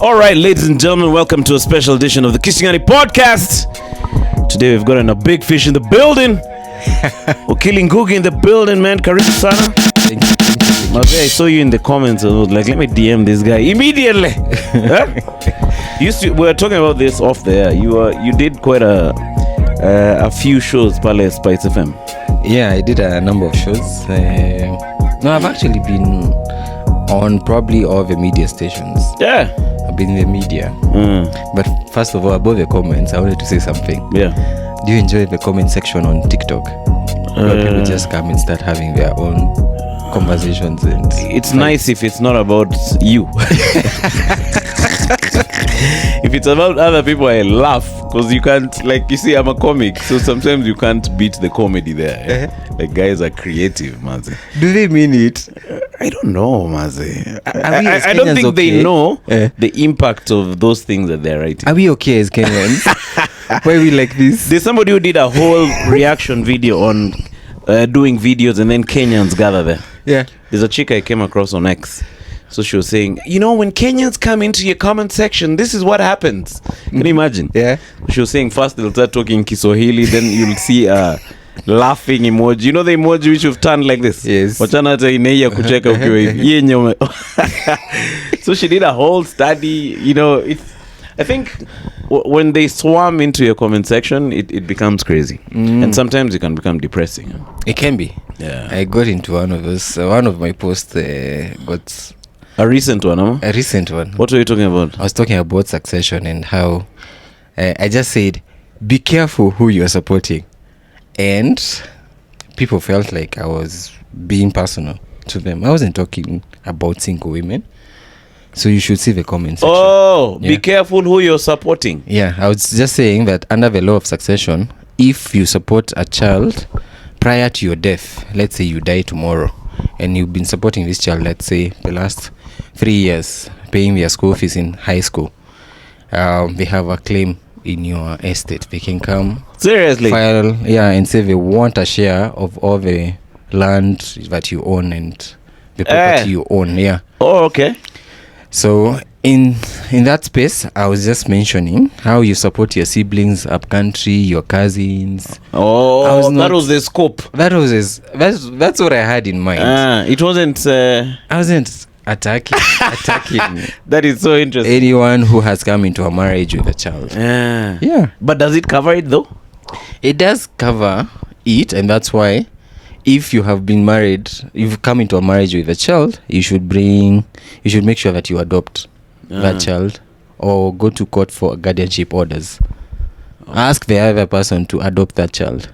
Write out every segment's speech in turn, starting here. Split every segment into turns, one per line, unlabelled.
All right, ladies and gentlemen, welcome to a special edition of the Kisingani podcast. Today we've got a big fish in the building. Wakili Ngugi in the building, man. Karibu sana.
Thank you.
I saw you in the comments and I was like, let me DM this guy immediately. Huh? We were talking about this off there. You did quite a few shows, Pale Spice FM.
Yeah, I did a number of shows. No, I've actually been on probably all the media stations.
Yeah.
I've been in the media. But first of all, about the comments, I wanted to say something.
Yeah.
Do you enjoy the comment section on TikTok? Where people just come and start having their own conversations. And
it's nice if it's not about you. If it's about other people, I laugh because you can't, like, you see, I'm a comic, so sometimes you can't beat the comedy there. Like, guys are creative, Mazi.
Do they mean it?
I don't know, Mazi. I don't think they know the impact of those things that they're writing.
Are we okay as Kenyans? Why are we like this?
There's somebody who did a whole reaction video on doing videos and then Kenyans gather there.
Yeah.
There's a chick I came across on X. So she was saying, when Kenyans come into your comment section, this is what happens. Can you imagine?
Yeah.
She was saying first they'll start talking Kiswahili, then you'll see laughing emoji. You know the emoji which you've turned like this?
Yes.
So she did a whole study. I think when they swarm into your comment section, it becomes crazy. And sometimes it can become depressing.
It can be.
Yeah.
I got into one of those. One of my posts got...
A recent one, huh?
A recent one.
What were you talking about?
I was talking about succession and how I just said, be careful who you are supporting. And people felt like I was being personal to them. I wasn't talking about single women. So you should see the comment section.
Oh, yeah. Be careful who you're supporting.
Yeah, I was just saying that under the law of succession, if you support a child prior to your death, let's say you die tomorrow, and you've been supporting this child, let's say the last 3 years, paying their school fees in high school, they have a claim in your estate. They can come,
seriously,
file, and say they want a share of all the land that you own and the property you own. Yeah.
Oh, okay.
So in that space, I was just mentioning how you support your siblings up country, your cousins.
Oh, that was the scope.
That's what I had in mind.
It wasn't.
I wasn't attacking.
That is so interesting.
Anyone who has come into a marriage with a child. Yeah.
But does it cover it though?
It does cover it, and that's why if you have been married, you've come into a marriage with a child, you should make sure that you adopt that child or go to court for guardianship orders. Ask the other person to adopt that child.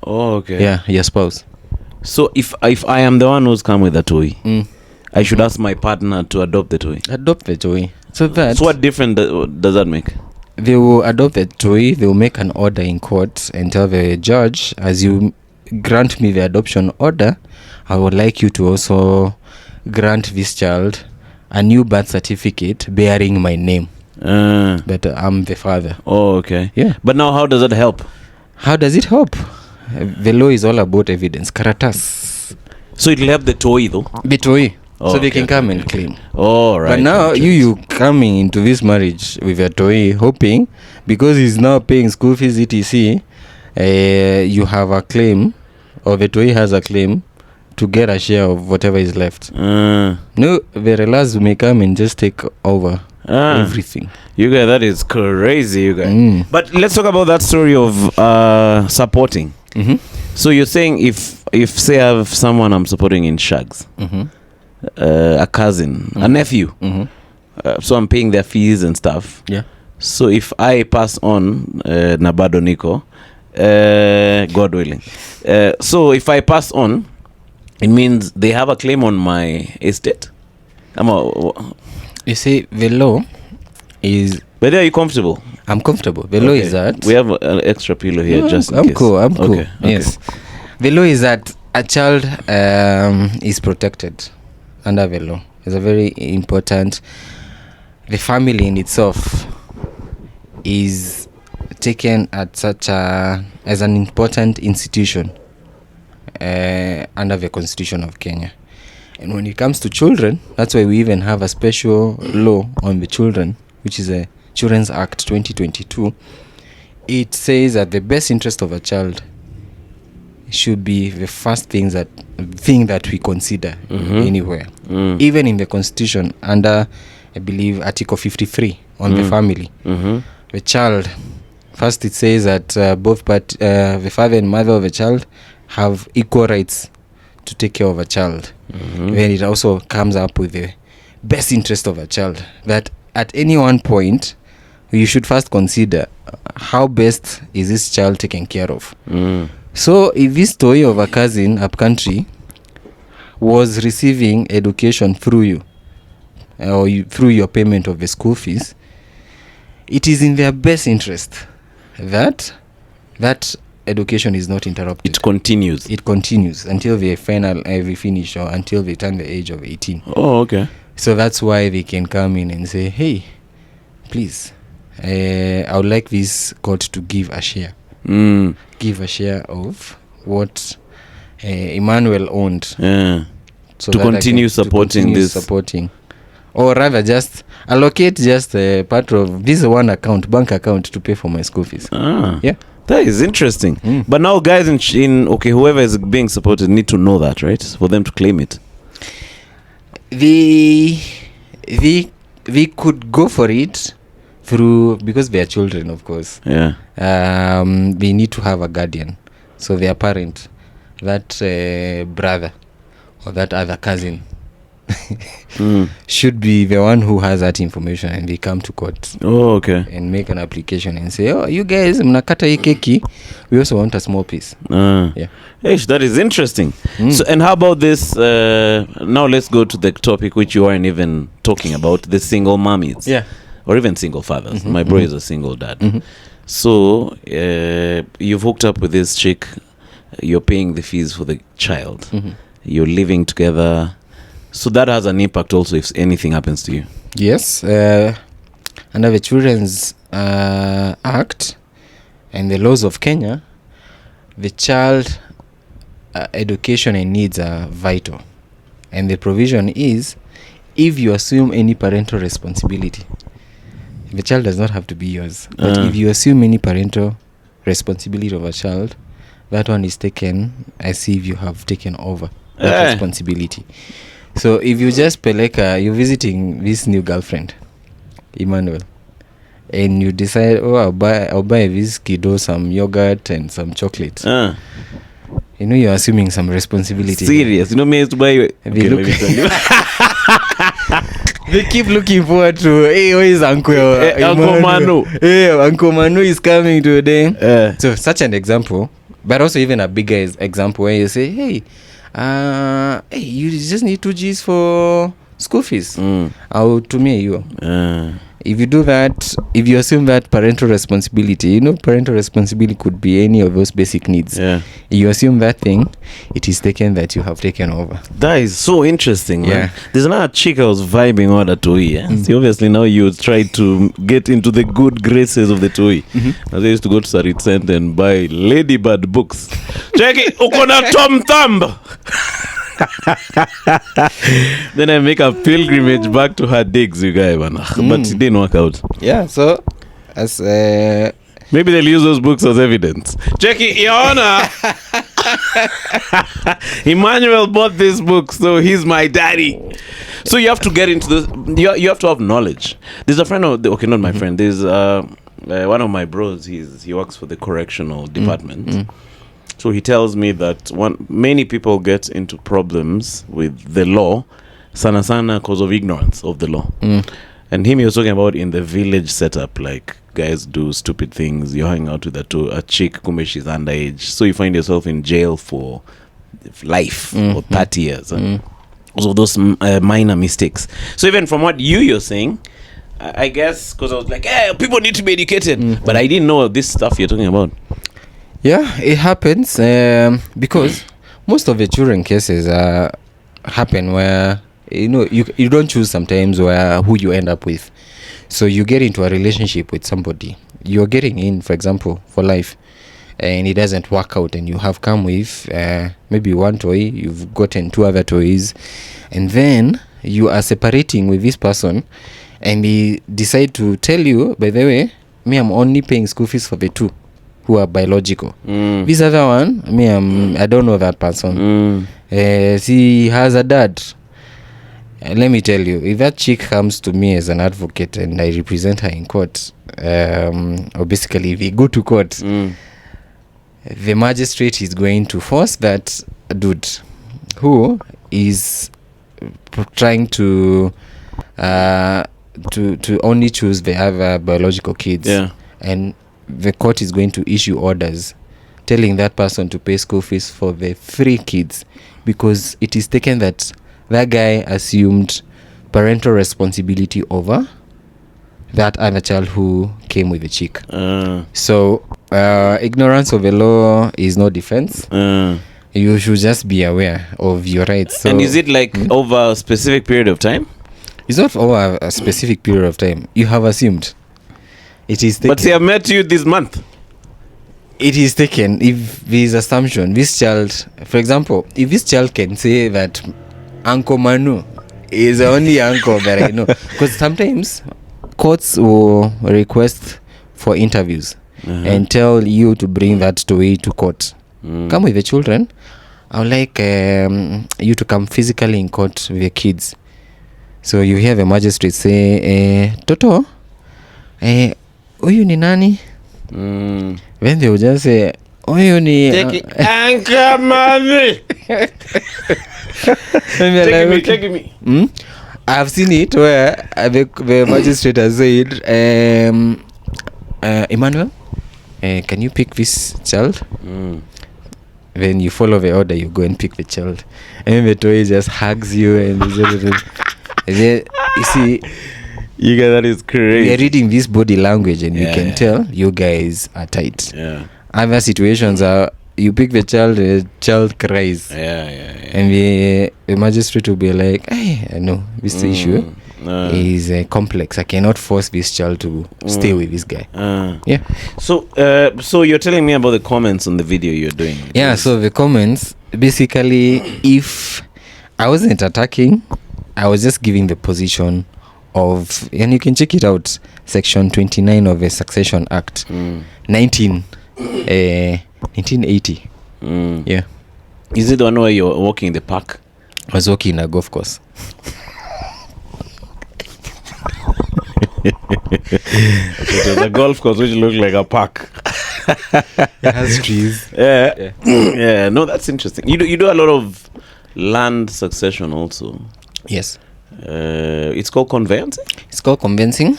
Oh, okay.
Yeah, your spouse.
So if I am the one who's come with a toy, I should ask my partner to adopt the toy.
Adopt the toy. So
what difference does that make?
They will adopt the toy, they will make an order in court and tell the judge, as you grant me the adoption order, I would like you to also grant this child a new birth certificate bearing my name, that I'm the father.
Oh, okay.
Yeah.
But now how does that help?
How does it help? The law is all about evidence. Karatas.
So it'll help the toy though?
The toy.
Oh,
so they can come and claim.
Oh, right.
But now you coming into this marriage with a toy, hoping, because he's now paying school fees, etc., you have a claim, or the toy has a claim to get a share of whatever is left. No, the relars may come and just take over everything.
You guys, that is crazy, you guys. But let's talk about that story of supporting. So you're saying if say I have someone I'm supporting in shags, a cousin, a nephew, so I'm paying their fees and stuff.
Yeah.
So if I pass on Nabado Nico, God willing, so if I pass on, it means they have a claim on my estate.
You see, the law is...
But are you comfortable?
I'm comfortable. The law is that...
We have an extra pillow here, just in
I'm
case.
cool.
Okay.
Yes. The law is that a child is protected under the law. It's a very important... The family in itself is taken at as an important institution under the Constitution of Kenya. And when it comes to children, that's why we even have a special law on the children, which is a Children's Act 2022. It says that the best interest of a child should be the first thing that we consider anywhere. Even in the Constitution, under, I believe, Article 53 on the family. The child, first it says that both the father and mother of a child have equal rights to take care of a child. Then it also comes up with the best interest of a child, that at any one point you should first consider how best is this child taken care of. So if this toy of a cousin up country was receiving education through you, or through your payment of the school fees, it is in their best interest that education is not interrupted.
It continues
until they finish, or until they turn the age of 18.
Oh, okay.
So that's why they can come in and say, hey, please, I would like this court to give a share. Give a share of what Emmanuel owned.
Yeah.
So
to continue supporting this.
Or rather, just allocate just a part of this one bank account to pay for my school fees. Yeah.
That is interesting. But now guys whoever is being supported need to know that, right? For them to claim it.
They could go for it because they are children, of course.
Yeah.
They need to have a guardian. So their parent, that brother or that other cousin should be the one who has that information, and they come to court.
Oh, okay.
And make an application and say, oh, you guys, mnakata hii keki, we also want a small piece.
Yeah. That is interesting. So, and how about this? Now let's go to the topic which you aren't even talking about, the single mummies.
Yeah.
Or even single fathers. My bro is a single dad. So you've hooked up with this chick. You're paying the fees for the child. You're living together. So that has an impact also if anything happens to you.
Yes. Under the Children's Act and the laws of Kenya, the child education and needs are vital. And the provision is, if you assume any parental responsibility, the child does not have to be yours. But if you assume any parental responsibility of a child, that one is taken as if you have taken over that responsibility. So if you just you're visiting this new girlfriend, Emmanuel, and you decide, I'll buy this kiddo some yogurt and some chocolate. You're assuming some responsibility.
Serious? Me used to buy.
They keep looking forward to, hey, where is Uncle
Manu?
Hey, Uncle Manu is coming today. So such an example, but also even a bigger example where you say, hey, you just need 2 G's for school fees. I'll tumia you. If you do that, if you assume that parental responsibility, parental responsibility could be any of those basic needs. If you assume that thing, it is taken that you have taken over.
That is so interesting, man. Yeah. There's another chick I was vibing on at Toi. So obviously now you try to get into the good graces of the Toi. I used to go to Sarit Center and buy Ladybird books. Check it, ukona Tom Thumb. Then I make a pilgrimage back to her digs, you guys, but it didn't work out.
Yeah, so as
maybe they'll use those books as evidence. Check it, Your Honor. Emmanuel bought this book, so he's my daddy. So you have to get into this. You have to have knowledge. There's a friend of not my friend. There's one of my bros. He works for the correctional department. So he tells me that many people get into problems with the law, sana because of ignorance of the law. And he was talking about in the village setup, like guys do stupid things. You're hanging out with a chick, kumbe she's underage. So you find yourself in jail for life or 30 years. Because of those minor mistakes. So even from what you're saying, I guess, because I was like, people need to be educated. But I didn't know this stuff you're talking about.
Yeah, it happens because most of the children cases happen where you don't choose sometimes who you end up with. So you get into a relationship with somebody. You're getting in, for example, for life, and it doesn't work out, and you have come with maybe one toy, you've gotten 2 other toys, and then you are separating with this person, and he decide to tell you, by the way, me, I'm only paying school fees for the 2 who are biological. This other one, me, I don't know that person. She has a dad. Let me tell you, if that chick comes to me as an advocate and I represent her in court, or basically if we go to court, the magistrate is going to force that dude who is trying to only choose the other biological kids, and the court is going to issue orders telling that person to pay school fees for the 3 kids, because it is taken that guy assumed parental responsibility over that other child who came with the chick. So ignorance of the law is no defense. You should just be aware of your rights. So,
and is it like over a specific period of time?
It's not over a specific period of time. You have assumed. It is taken.
But see, I met you this month.
It is taken if there is assumption. This child, for example, if this child can say that Uncle Manu is the only uncle that I know, because sometimes courts will request for interviews and tell you to bring that toy to court. Come with the children. I would like you to come physically in court with the kids. So you hear the magistrate say, Toto, huyu ni nani? Then they will just say, huyu ni
Uncle Manu. Taking me.
I have seen it where the magistrate has said, Emmanuel, can you pick this child? Then you follow the order, you go and pick the child, and then the toy just hugs you, and then, you see,
you guys, that is crazy.
You're reading this body language, and you can tell you guys are tight. Other situations are, you pick the child cries. And the magistrate will be like, hey, no, this issue is complex. I cannot force this child to stay with this guy.
So you're telling me about the comments on the video you're doing.
So the comments, basically, if I wasn't attacking, I was just giving the position of, and you can check it out, section 29 of the Succession Act, 1980.
Is it the one where you're walking in the park?
I was walking in a golf course.
The golf course which looks like a park.
It has trees.
No, that's interesting. You do a lot of land succession also.
Yes.
It's called conveyancing?
It's called conveyancing,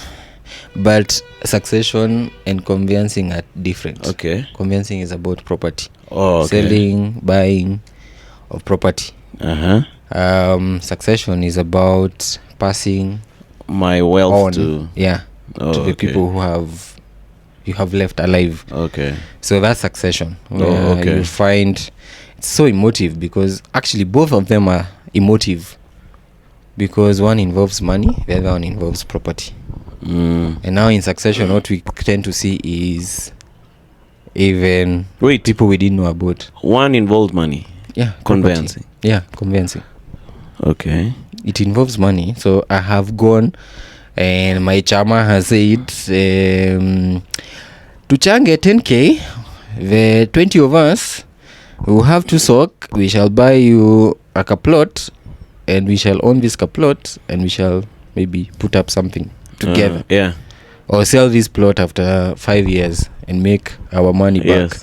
but succession and conveyancing are different.
Okay.
Conveyancing is about property.
Okay.
Selling, buying of property. Succession is about passing
my wealth
on,
to
to the people who you have left alive.
Okay.
So that's succession. You find it's so emotive, because actually both of them are emotive, because one involves money, the other one involves property. And now in succession, what we tend to see is even people we didn't know about.
One involves money. Conveyancing.
Conveyancing.
Okay.
It involves money. So I have gone, and my chama has said, tuchange 10k, the 20 of us who have to sock, we shall buy you a plot, and we shall own this plot, and we shall maybe put up something together. Or sell this plot after 5 years and make our money back.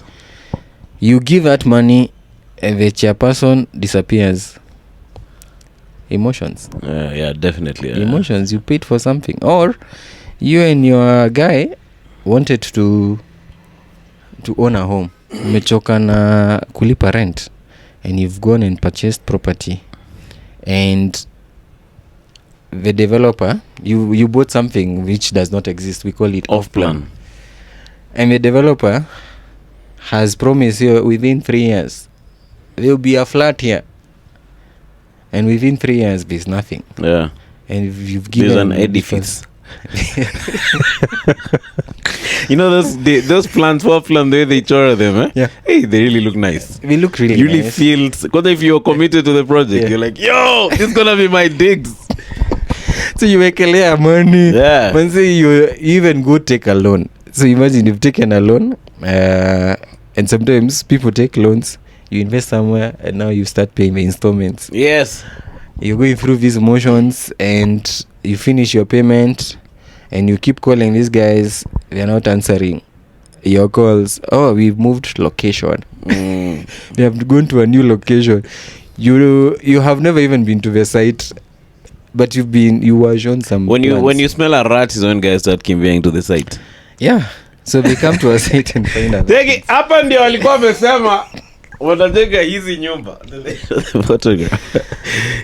You give that money, and the chairperson disappears. Emotions.
Definitely.
Emotions. You paid for something, or you and your guy wanted to own a home. Umechoka na kulipa rent, and you've gone and purchased property, and the developer, you bought something which does not exist. We call it off plan. And the developer has promised you within 3 years there will be a flat here, and within 3 years there's nothing. And if you've given
an edifice. You know those plants, what plant, the way they chora them, eh?
Yeah.
Hey, they really look nice.
We look really
You really
nice.
feel, because if you're committed to the project,
Yeah.
you're like, yo, this is gonna be my digs.
So you make a money.
Yeah.
Once you even go take a loan. So imagine you've taken a loan, and sometimes people take loans. You invest somewhere, and now you start paying the installments.
Yes.
You're going through these emotions, and you finish your payment, and you keep calling these guys. They're not answering your calls. Oh, we've moved location. They have gone to a new location. You have never even been to the site, but you were shown some
When
plans.
you smell a rat is when guys start conveying to the site.
Yeah, so they come to a site and find out.
Hapa ndio walikuwa wamesema wanataka hizi nyumba. Photograph.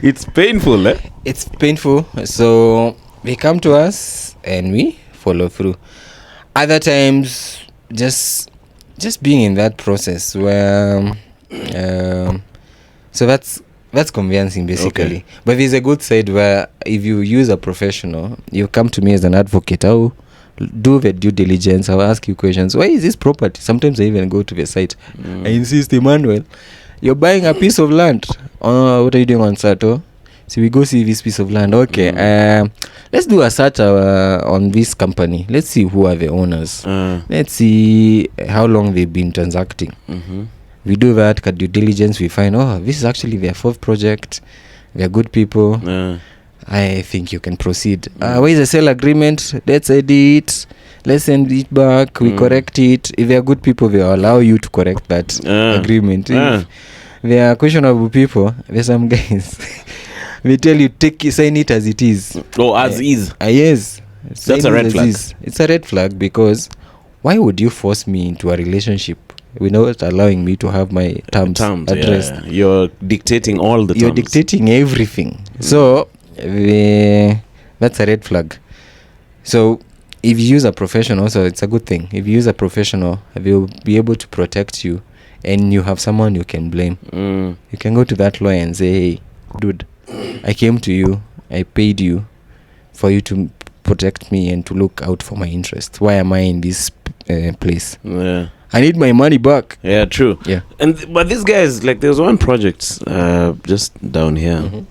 It's painful, eh?
It's painful, so they come to us and we follow through. Other times, just being in that process where, so that's conveyancing basically.
Okay.
But there's a good side where if you use a professional, you come to me as an advocate. I'll do the due diligence. I'll ask you questions. Why is this property? Sometimes I even go to the site. I insist, Emmanuel, you're buying a piece of land. Oh, what are you doing on Sato? So we go see this piece of land. Okay, let's do a search on this company. Let's see who are the owners. Let's see how long they've been transacting. We do that due diligence. We find, this is actually their fourth project. They're good people. I think you can proceed. Where is the sale agreement? Let's edit. Let's send it back. We correct it. If they are good people, they will allow you to correct that agreement. If they are questionable people, there's some guys. They tell you, sign it as it is.
Oh, as is.
Yes.
That's a red flag.
It's a red flag because why would you force me into a relationship without allowing me to have my terms addressed?
Yeah. You're dictating all the terms.
You're dictating everything. So that's a red flag. So if you use a professional, so it's a good thing. If you use a professional, they'll be able to protect you, and you have someone you can blame. You can go to that lawyer and say, hey, dude, I came to you, I paid you for you to protect me and to look out for my interests. Why am I in this place?
Yeah.
I need my money back.
Yeah, true.
Yeah.
But these guys, like, there's one project just down here.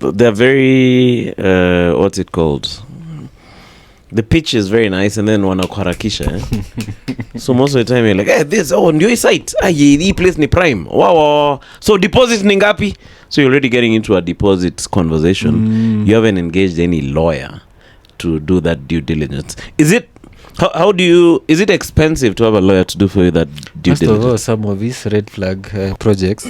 They're very what's it called? The pitch is very nice, and then wanakuharakisha. So most of the time you're like, this ndio site. Hii place ni prime. Wow. So deposit ni ngapi? So you're already getting into a deposit conversation. You haven't engaged any lawyer to do that due diligence. Is it is it expensive to have a lawyer to do for you that due diligence?
First of all, some of these red flag projects,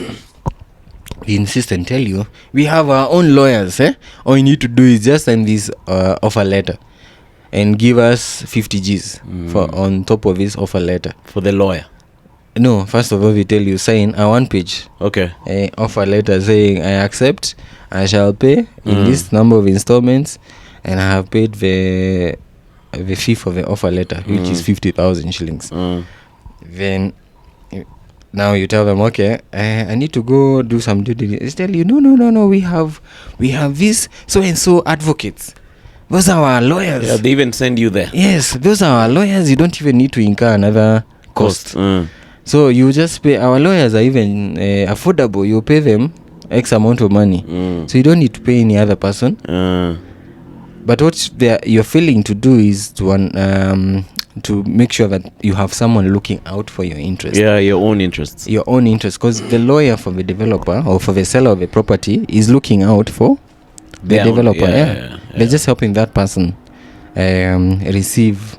we insist and tell you, we have our own lawyers. All you need to do is just send this offer letter and give us 50 Gs for on top of this offer letter.
For the lawyer?
No, first of all, we tell you, sign a 1-page offer letter saying, I accept, I shall pay in this number of installments, and I have paid the fee for the offer letter, which is 50,000 shillings. Then now you tell them, okay, I need to go do some due diligence. They tell you, no, we have this so and so advocates. Those are our lawyers.
Yeah, they even send you there.
Yes, those are our lawyers. You don't even need to incur another cost. So you just pay. Our lawyers are even affordable. You pay them X amount of money. So you don't need to pay any other person. But what you're failing to do is to make sure that you have someone looking out for your interests.
Yeah, your own interests.
Your own interests. Because the lawyer for the developer or for the seller of the property is looking out for the developer. They're just helping that person receive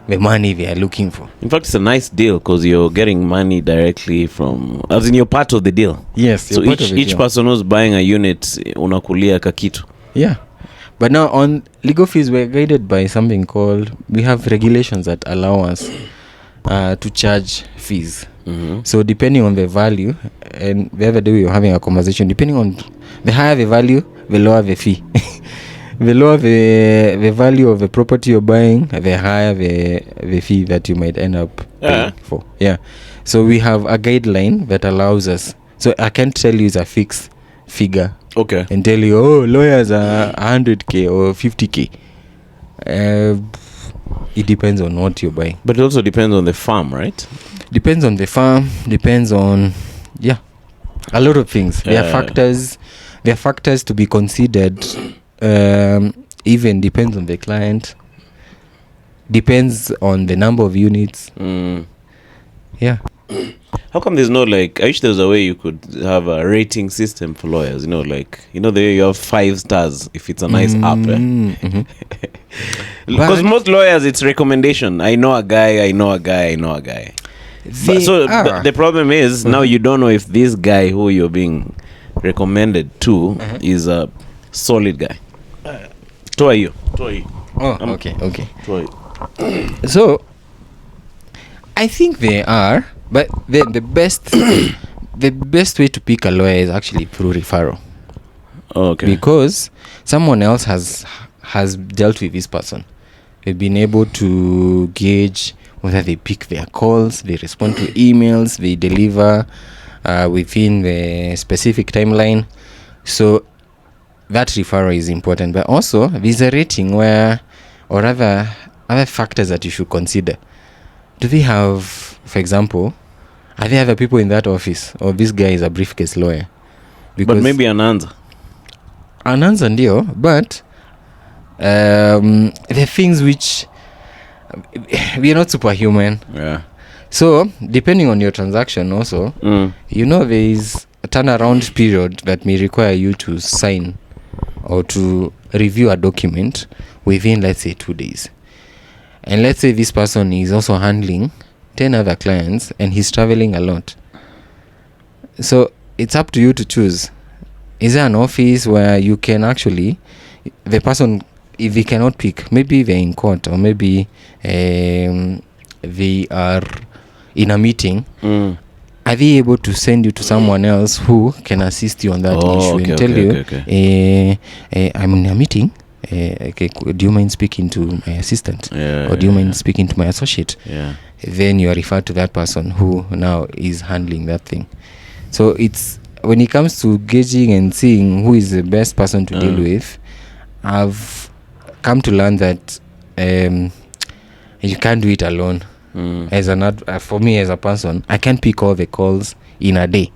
the money they are looking for.
In fact, it's a nice deal because you're getting money directly from, as in you're part of the deal.
Yes.
So each person who's buying a unit unakulia kakitu.
Yeah. But now on legal fees, we're guided by something called, we have regulations that allow us to charge fees. So depending on the value, and the other day we were having a conversation, depending on the higher the value, the lower the fee. The lower the value of the property you're buying, the higher the fee that you might end up paying for. Yeah. So we have a guideline that allows us. So I can't tell you it's a fixed figure.
Okay.
And tell you, lawyers are 100k or 50k. it depends on what you're buying.
But it also depends on the farm, right?
Depends on the farm, depends on a lot of things. There are factors to be considered. Even depends on the client, depends on the number of units.
How come there's no, like, I wish there was a way you could have a rating system for lawyers, the way you have 5 stars if it's a nice app. Because most lawyers, it's recommendation. I know a guy. The problem is now you don't know if this guy who you're being recommended to is a solid guy. Who are you?
Okay. So I think they are, but the best way to pick a lawyer is actually through referral.
Okay.
Because someone else has dealt with this person. They've been able to gauge whether they pick their calls, they respond to emails, they deliver within the specific timeline. So that referral is important. But also, there's a rating or other factors that you should consider. Do they have, for example, are there other people in that office? Or this guy is a briefcase lawyer?
But maybe an answer
ndio, but the things which we are not superhuman.
Yeah.
So depending on your transaction also, there is a turnaround period that may require you to sign or to review a document within, let's say, 2 days. And let's say this person is also handling 10 other clients and he's traveling a lot. So it's up to you to choose. Is there an office where you can actually, the person, if they cannot pick, maybe they're in court or maybe they are in a meeting, are they able to send you to someone else who can assist you on that issue and tell you, I'm in a meeting, do you mind speaking to my assistant? Or do you mind speaking to my associate? Then you are referred to that person who now is handling that thing. So it's, when it comes to gauging and seeing who is the best person to deal with, I've come to learn that you can't do it alone. For me as a person, I can't pick all the calls in a day,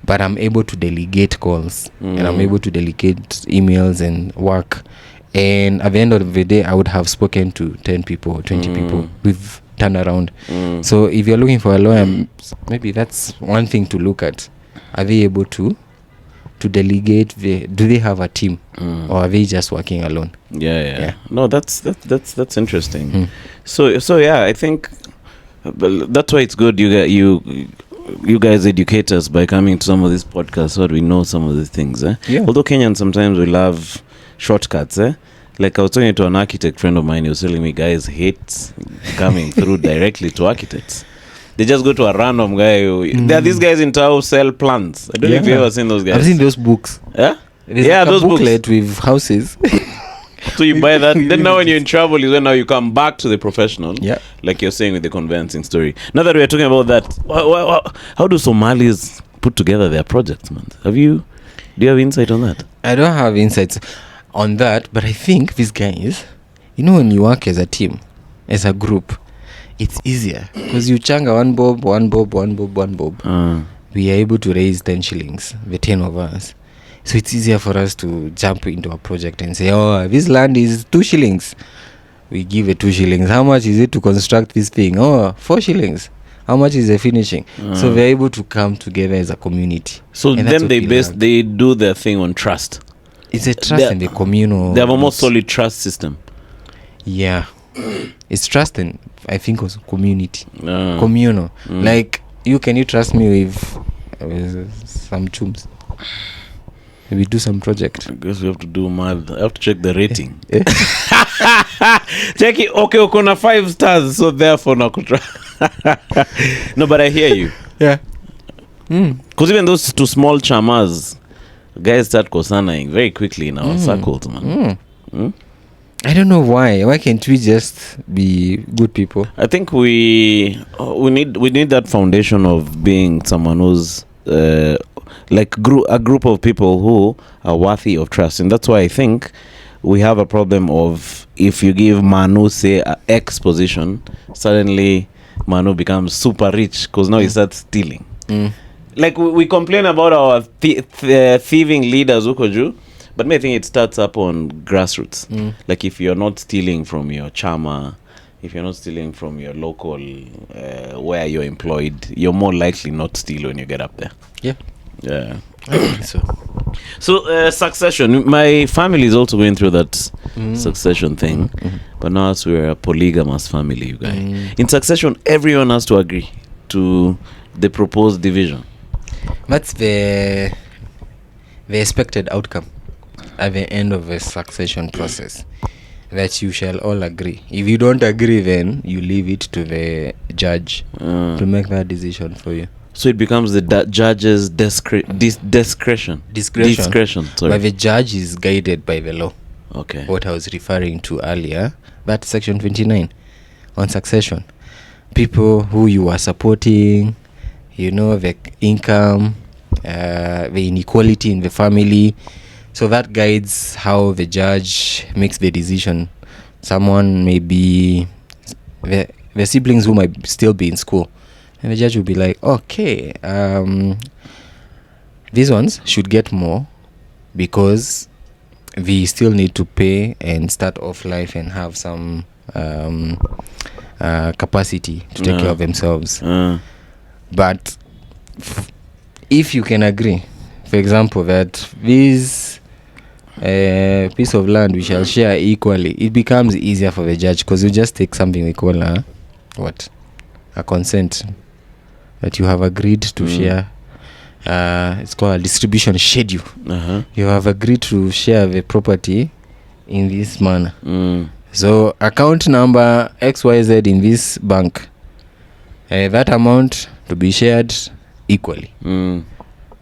but I'm able to delegate calls and I'm able to delegate emails and work. And at the end of the day, I would have spoken to 10 people or 20 people with turnaround. So if you're looking for a lawyer, maybe that's one thing to look at. Are they able to delegate? Do they have a team, or are they just working alone? Yeah.
No, that's interesting. So yeah, I think that's why it's good you guys educate us by coming to some of these podcasts so that we know some of the things. Although Kenyans sometimes we love shortcuts. Like I was talking to an architect friend of mine, he was telling me guys hate coming through directly to architects. They just go to a random guy. There are these guys in town who sell plans. I don't know if you've ever seen those guys.
I've seen those books. There's those booklet with houses.
So you buy that. Then now when you're in trouble is when now you come back to the professional. Like you're saying with the conveyancing story. Now that we are talking about that, how do Somalis put together their projects, man? Do you have insight on that?
I don't have insights on that, but I think these guys, when you work as a team, as a group, it's easier because you changa one bob. We are able to raise 10 shillings, the 10 of us. So it's easier for us to jump into a project and say, this land is 2 shillings. We give it 2 shillings. How much is it to construct this thing? 4 shillings. How much is the finishing? So they're able to come together as a community.
So then they do their thing on trust.
It's a trust in the communal.
They have a more solid trust system.
Yeah. It's trust in, I think, also community. Communal. Like, can you trust me with some chums? Maybe do some project.
I guess we have to do math. I have to check the rating. Check it. Okay, ukona 5 stars, so therefore nakutra. No, but I hear you.
Yeah.
Because even those 2 small chamas, guys start kosanaing very quickly in our circles, man.
I don't know why. Why can't we just be good people?
I think we need that foundation of being someone who's like a group of people who are worthy of trust, and that's why I think we have a problem of if you give Manu, say, a X position, suddenly Manu becomes super rich because now he starts stealing. Like we complain about our thieving leaders, Ukoju, but I think it starts up on grassroots. Like if you're not stealing from your chama, if you're not stealing from your local where you're employed, you're more likely not steal when you get up there.
Yeah. I think so.
So succession. My family is also going through that succession thing, but now as we're a polygamous family, you guys. In succession, everyone has to agree to the proposed division.
That's the expected outcome at the end of a succession process, that you shall all agree. If you don't agree, then you leave it to the judge to make that decision for you.
So it becomes the judge's discretion. Sorry.
But the judge is guided by the law.
Okay.
What I was referring to earlier, that's section 29 on succession. People who you are supporting, the income, the inequality in the family. So that guides how the judge makes the decision. Someone may be the siblings who might still be in school, and the judge will be like, okay, these ones should get more because we still need to pay and start off life and have some capacity to take care of themselves. But if you can agree, for example, that this piece of land we shall share equally, it becomes easier for the judge because you just take something we call a consent that you have agreed to share. It's called a distribution schedule. You have agreed to share the property in this manner. So account number XYZ in this bank, that amount to be shared equally.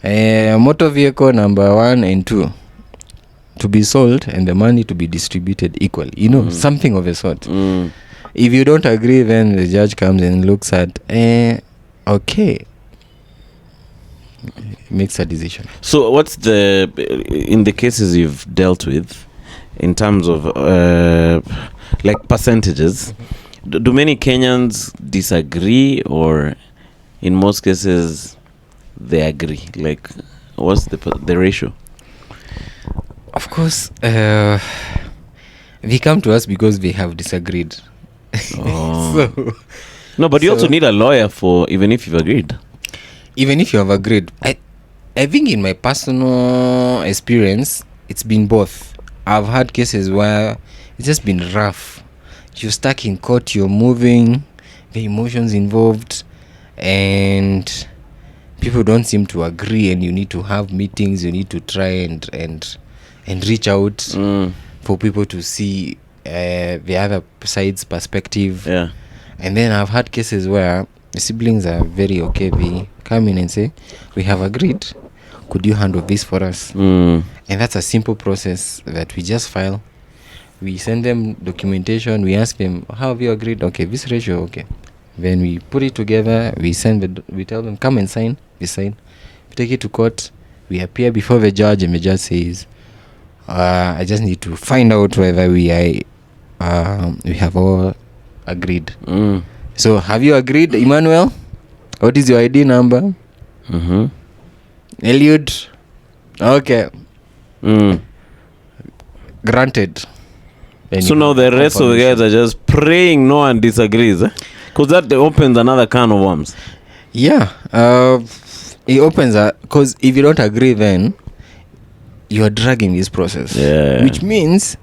Motor vehicle number 1 and 2 to be sold and the money to be distributed equally. Something of a sort. If you don't agree, then the judge comes and looks at, okay, makes a decision.
So what's in the cases you've dealt with, in terms of like percentages, do many Kenyans disagree, or in most cases they agree? Like, what's the ratio?
Of course, they come to us because they have disagreed.
No, but you also need a lawyer for even if you've agreed.
Even if you have agreed, I think in my personal experience, it's been both. I've had cases where it's just been rough. You're stuck in court, you're moving, the emotions involved, and people don't seem to agree, and you need to have meetings, you need to try and reach out for people to see the other side's perspective.
Yeah.
And then I've had cases where the siblings are very okay. They come in and say, we have agreed, could you handle this for us? And that's a simple process that we just file. We send them documentation, we ask them, how have you agreed? Okay, this ratio, okay. Then we put it together, we tell them, come and sign. We sign. We take it to court, we appear before the judge, and the judge says, I just need to find out whether we have all agreed. So have you agreed, Emmanuel? What is your ID number? Eliud? Okay. Granted. Then
So now the rest of the guys are just praying no one disagrees, because that opens another can of worms.
Yeah, it opens because if you don't agree, then you are dragging this process. Which means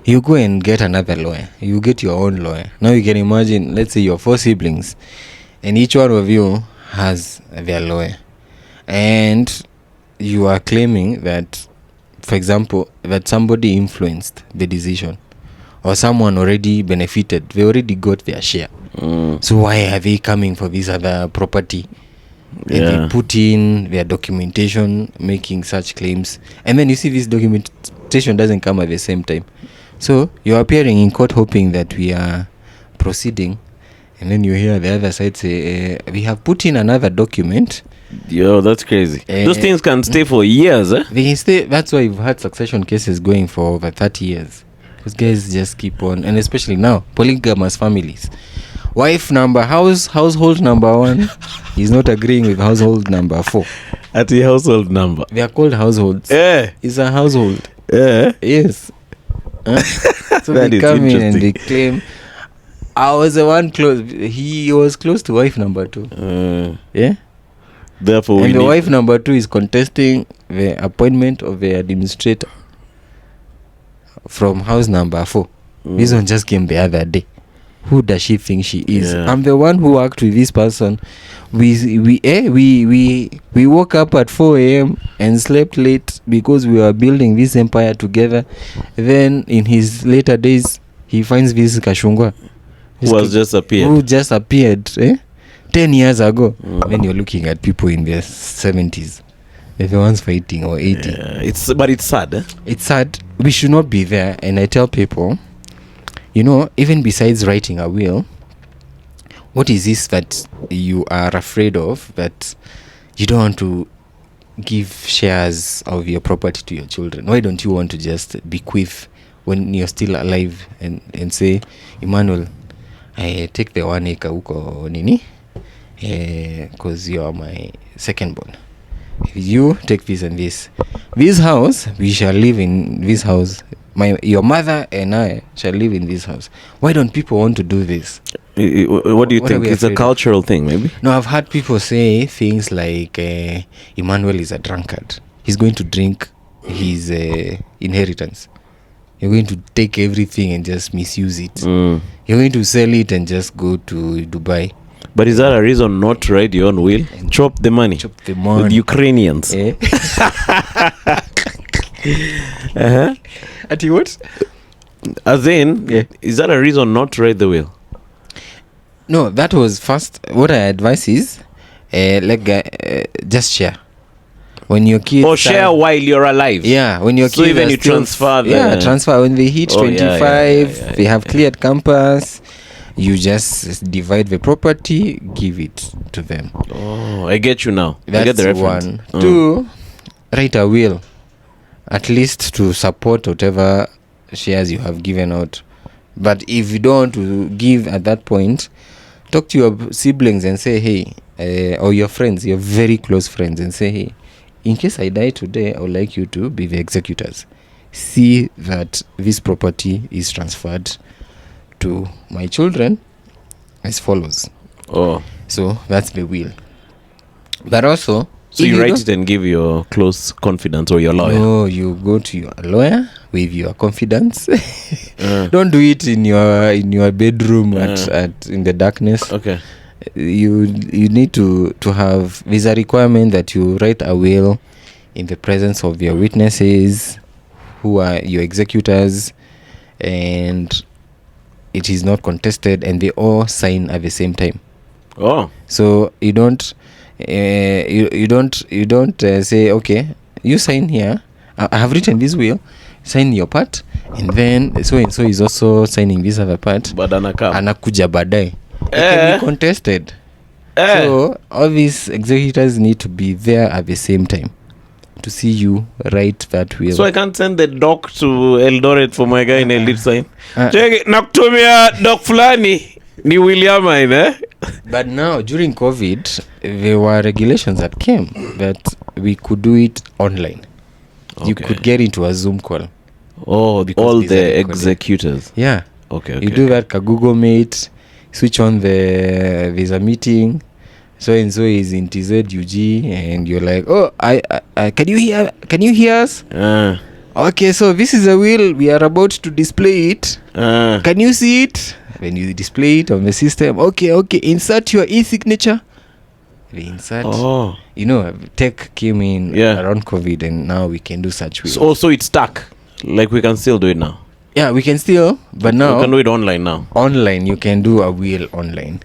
you go and get another lawyer. You get your own lawyer. Now you can imagine, let's say you're 4 siblings, and each one of you has their lawyer, and you are claiming that, for example, that somebody influenced the decision, or someone already benefited. They already got their share. So why are they coming for this other property? And they put in their documentation making such claims, and then you see this documentation doesn't come at the same time. So you're appearing in court hoping that we are proceeding, And then you hear the other side say, we have put in another document.
Yo, that's crazy. Those things can stay for years, eh?
They can stay. That's why we've had succession cases going for over 30 years. Because guys just keep on, and especially now, polygamous families. Wife number, household number 1 is not agreeing with household number 4.
At the household number.
They are called households. It's a household. Yes. So they come in and they claim, I was the one close. He was close to wife number 2. Yeah.
Therefore,
and the wife number 2 is contesting the appointment of the administrator from house number 4. This one just came the other day. Who does she think she is? I'm the one who worked with this person. We woke up at 4 a.m. and slept late because we were building this empire together. Then in his later days, he finds this Kashungwa
who
just appeared 10 years ago. When you're looking at people in their 70s, they're the ones fighting, or 80.
But it's sad. Eh?
It's sad. We should not be there. And I tell people, even besides writing a will, what is this that you are afraid of, that you don't want to give shares of your property to your children? Why don't you want to just bequeath when you're still alive and say, Emmanuel, I take the 1 acre huko nini, because you are my second born. You take this and this. This house, we shall live in this house. Your mother and I shall live in this house. Why don't people want to do this?
What do you think? It's a cultural thing, maybe?
No, I've heard people say things like, Emmanuel is a drunkard. He's going to drink his inheritance. You're going to take everything and just misuse it. You're going to sell it and just go to Dubai.
But is that a reason not to write your own will? Chop the money. With Ukrainians.
At what?
As in, is that a reason not to write the will?
No, that was first. What I advise is, just share. When your kids...
Or share while you're alive.
Yeah, when your kids...
So even you transfer the...
Yeah, transfer. When they hit 25, they have cleared campus, you just divide the property, give it to them.
Oh, I get you now.
That's
I get the reference.
1. 2, write a will. At least to support whatever shares you have given out. But if you don't want to give at that point, talk to your siblings and say, hey, or your friends, your very close friends, and say, hey, in case I die today, I would like you to be the executors. See that this property is transferred to my children as follows.
Oh.
So that's the will. But also...
So you write it and give your close confidant or your lawyer?
No, you go to your lawyer with your confidence. Don't do it in your bedroom at in the darkness.
Okay.
You need to have... There's a requirement that you write a will in the presence of your witnesses, who are your executors, and it is not contested, and they all sign at the same time.
Oh. So
you don't... you don't say, okay, you sign here, I have written this will, sign your part, and then so and so is also signing this other part,
but
anakuja baadaye. It can be contested. So all these executors need to be there at the same time to see you write that will.
So I can't send the doc to Eldoret for my guy in Eldoret sign. Nakutumia doc fulani ni William eh?
But now, during COVID, there were regulations that came that we could do it online. Okay. You could get into a Zoom call.
Oh, all the executors.
Yeah.
Okay.
You do that, Google Meet, switch on there's a meeting. So and so is in TZUG, and you're like, oh, I can you hear us? Okay, so this is a will. We are about to display it. Can you see it? When you display it on the system, okay, insert your e-signature. The insert. Oh. Tech came in around COVID, and now we can do such wills.
So also it's stuck. Like we can still do it now.
Yeah, we can still, but now...
We can do it online now.
Online, you can do a will online.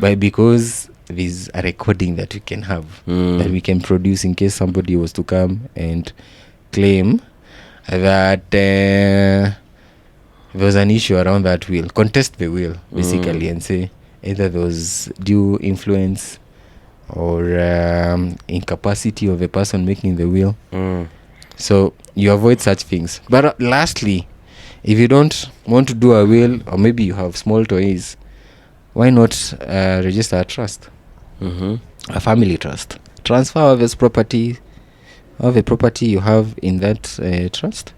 But because there's a recording that we can have, that we can produce in case somebody was to come and claim that... there was an issue around that will, contest the will basically, and say either there was due influence or incapacity of a person making the will. So you avoid such things. But lastly, if you don't want to do a will, or maybe you have small toys, why not register a trust? A family trust. Transfer of the property you have in that trust.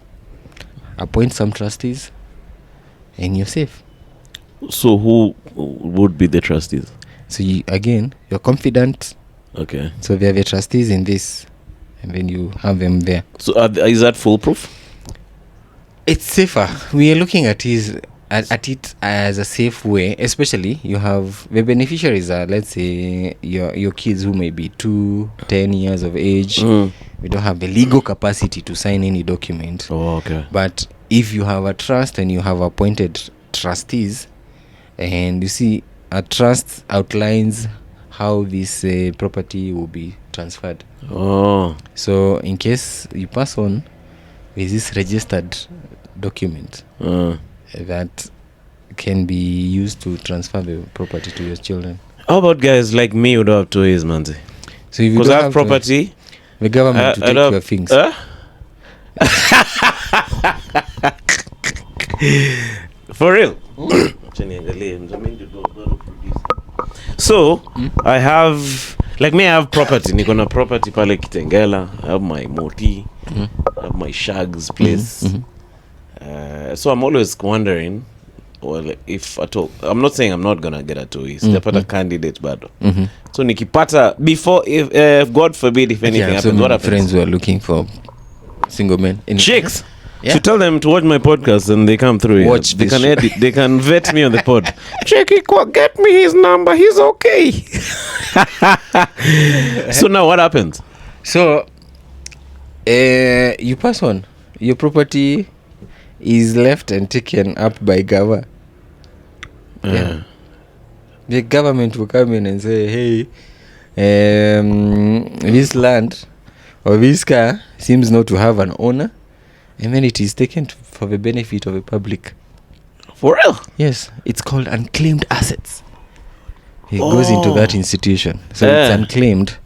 Appoint some trustees, and you're safe.
So who would be the trustees?
So you're confident.
Okay.
So they are the trustees in this, and then you have them there.
So is that foolproof?
It's safer. We are looking at it as a safe way, especially you have the beneficiaries are, let's say, your kids who may be 10 years of age. We don't have the legal capacity to sign any document.
Oh, okay.
But if you have a trust and you have appointed trustees, and you see, a trust outlines how this property will be transferred.
Oh.
So in case you pass on, with this registered document that can be used to transfer the property to your children.
How about guys like me who don't have toys, Manzi?
So if you
because
don't
I have property,
the government to take your things.
For real. So I have, like me, I have property. Niko na property pale Kitengela. I have my moti. I have my shags place. So I'm always wondering, well, if at all, I'm not saying I'm not gonna get a toy. Sijapata candidate bado. So nikipata before, if God forbid, if anything happens, what happens?
Friends who are looking for single men.
Chicks. Yeah. So tell them to watch my podcast and they come through.
Watch
they
this
can
show.
edit. They can vet me on the pod. Checky, get me his number. He's okay. So now what happens?
So you pass on. Your property is left and taken up by Gava. Yeah. The government will come in and say, hey, this land or this car seems not to have an owner. And then it is taken for the benefit of the public.
For real?
Yes. It's called unclaimed assets. It goes into that institution. So it's unclaimed.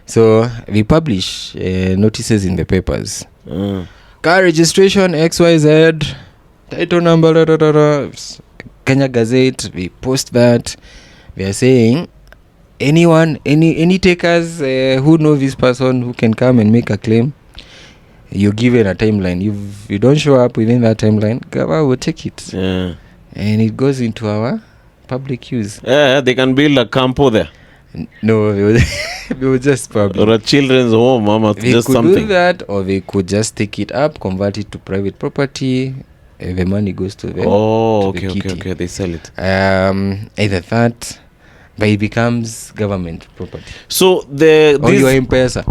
So we publish notices in the papers. Car registration, XYZ, title number, Kenya Gazette. We post that. We are saying, anyone, any takers who know this person who can come and make a claim, you're given a timeline. If you don't show up within that timeline, Gava will take it.
Yeah.
And it goes into our public use.
Yeah, they can build a campo there.
No, we will just probably.
Or a children's home, mama.
They
just
could
something.
do that, or they could just take it up, convert it to private property. The money goes to them.
Oh,
to
okay. They sell it.
Either that, but it becomes government property.
So
or your M-Pesa.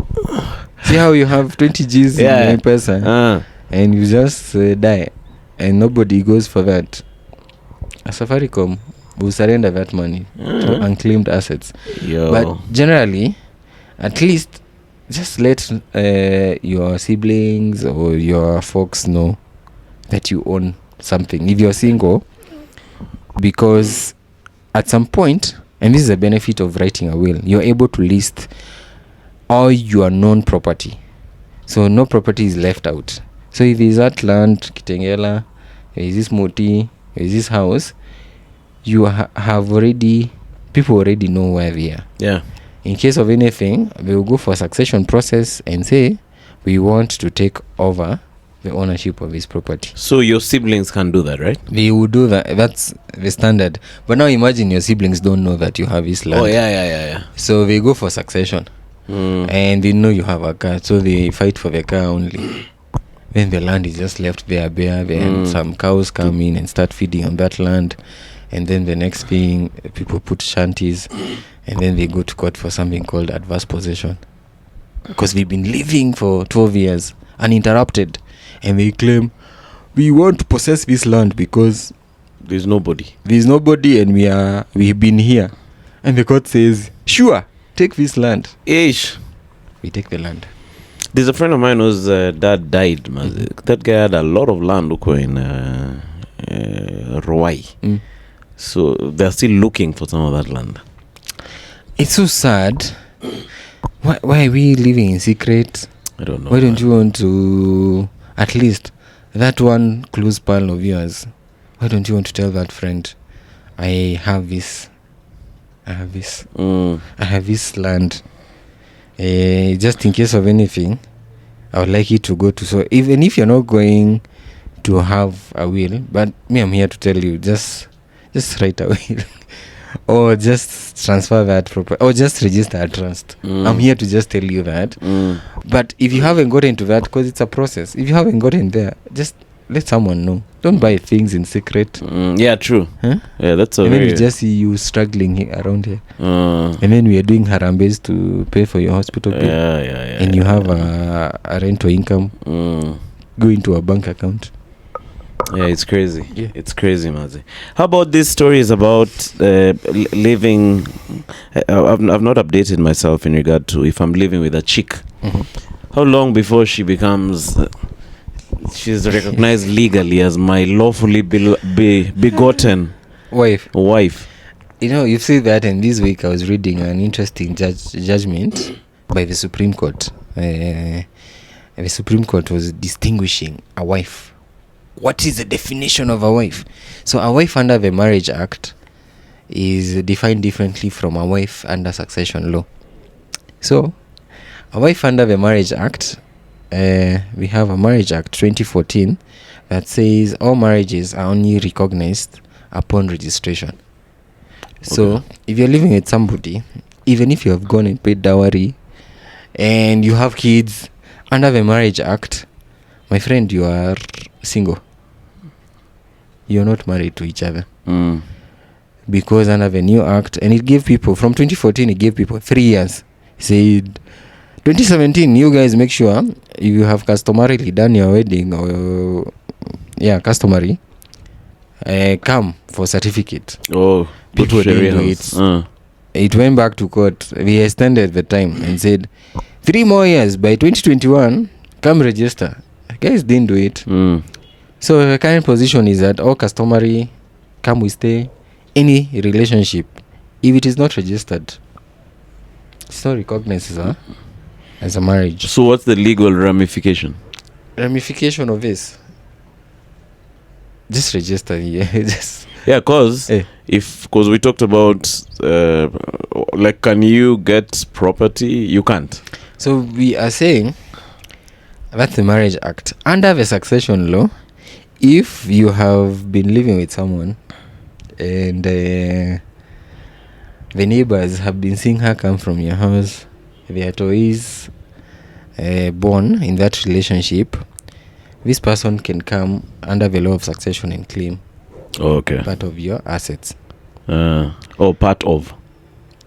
See how you have 20 G's in your M-Pesa, and you just die, and nobody goes for that. A Safaricom will surrender that money to unclaimed assets. But generally, at least, just let your siblings or your folks know that you own something. If you're single, because at some point, and this is a benefit of writing a will, you're able to list all your known property. So no property is left out. So if there's that land, Kitengela, there is this moti, there is this house, you have already, people already know where they are.
Yeah.
In case of anything, they will go for a succession process and say, we want to take over the ownership of this property.
So your siblings can do that, right?
They will do that. That's the standard. But now imagine your siblings don't know that you have this land.
Oh, yeah.
So they go for succession. And they know you have a car, so they fight for the car only. Then the land is just left there bare. Then some cows come in and start feeding on that land. And then the next thing, people put shanties, and then they go to court for something called adverse possession. Because we've been living for 12 years uninterrupted, and they claim we want to possess this land because
there's nobody,
and we've been here. And the court says, sure, take this land.
Ish.
We take the land.
There's a friend of mine whose dad died. That guy had a lot of land in Ruai. So they're still looking for some of that land.
It's so sad. Why are we living in secret?
I don't know.
Why don't you want to, at least that one close pal of yours, why don't you want to tell that friend, I have this land, just in case of anything, I would like you to go to. So even if you're not going to have a will, but me, I'm here to tell you, just write a will. Or just transfer that property, or just register a trust. I'm here to just tell you that. But if you haven't gotten to that, because it's a process, if you haven't gotten there, just let someone know. Don't buy things in secret.
Yeah, true.
Huh?
Yeah, that's a
and then
very...
we just see you struggling around here. And then we are doing harambes to pay for your hospital bill.
Yeah.
And you have a rental income go into a bank account.
Yeah, it's crazy.
Yeah.
It's crazy, Mazi. How about these stories about living? I've not updated myself in regard to if I'm living with a chick. How long before she becomes... she's recognized legally as my lawfully begotten
wife?
You
know, you see that, and this week I was reading an interesting judgment by the Supreme Court. The Supreme Court was distinguishing a wife. What is the definition of a wife? So a wife under the Marriage Act is defined differently from a wife under succession law. So a wife under the Marriage Act, we have a Marriage Act 2014 that says all marriages are only recognized upon registration. So if you're living with somebody, even if you have gone and paid dowry and you have kids, under the Marriage Act, my friend, you are single. You're not married to each other. Because under the new act, and it gave people, from 2014, it gave people 3 years. It said, 2017, you guys make sure if you have customarily done your wedding, or customary, come for certificate. People didn't do it. It went back to court. We extended the time and said 3 more years. By 2021, come register. Guys didn't do it. So the current position is that all customary, come we stay, any relationship, if it is not registered, it's not recognized as a marriage.
So what's the legal ramification?
Ramification of this? Just register.
Because because we talked about can you get property? You can't.
So we are saying that's the Marriage Act. Under the succession law, if you have been living with someone and the neighbors have been seeing her come from your house, their toys born in that relationship, this person can come under the law of succession and claim part of your assets.
Part of,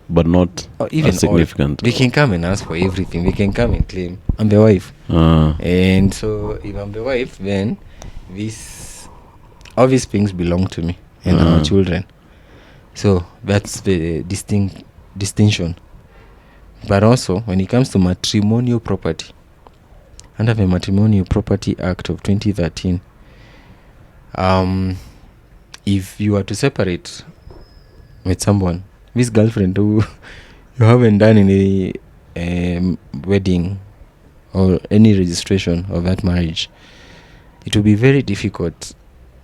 but not
even
significant.
They can come and ask for everything. They can come and claim, I'm the wife. And so if I'm the wife, then all these things belong to me and our children. So that's the distinction. But also, when it comes to matrimonial property, under the Matrimonial Property Act of 2013, if you are to separate with someone, this girlfriend who you haven't done any wedding or any registration of that marriage, it will be very difficult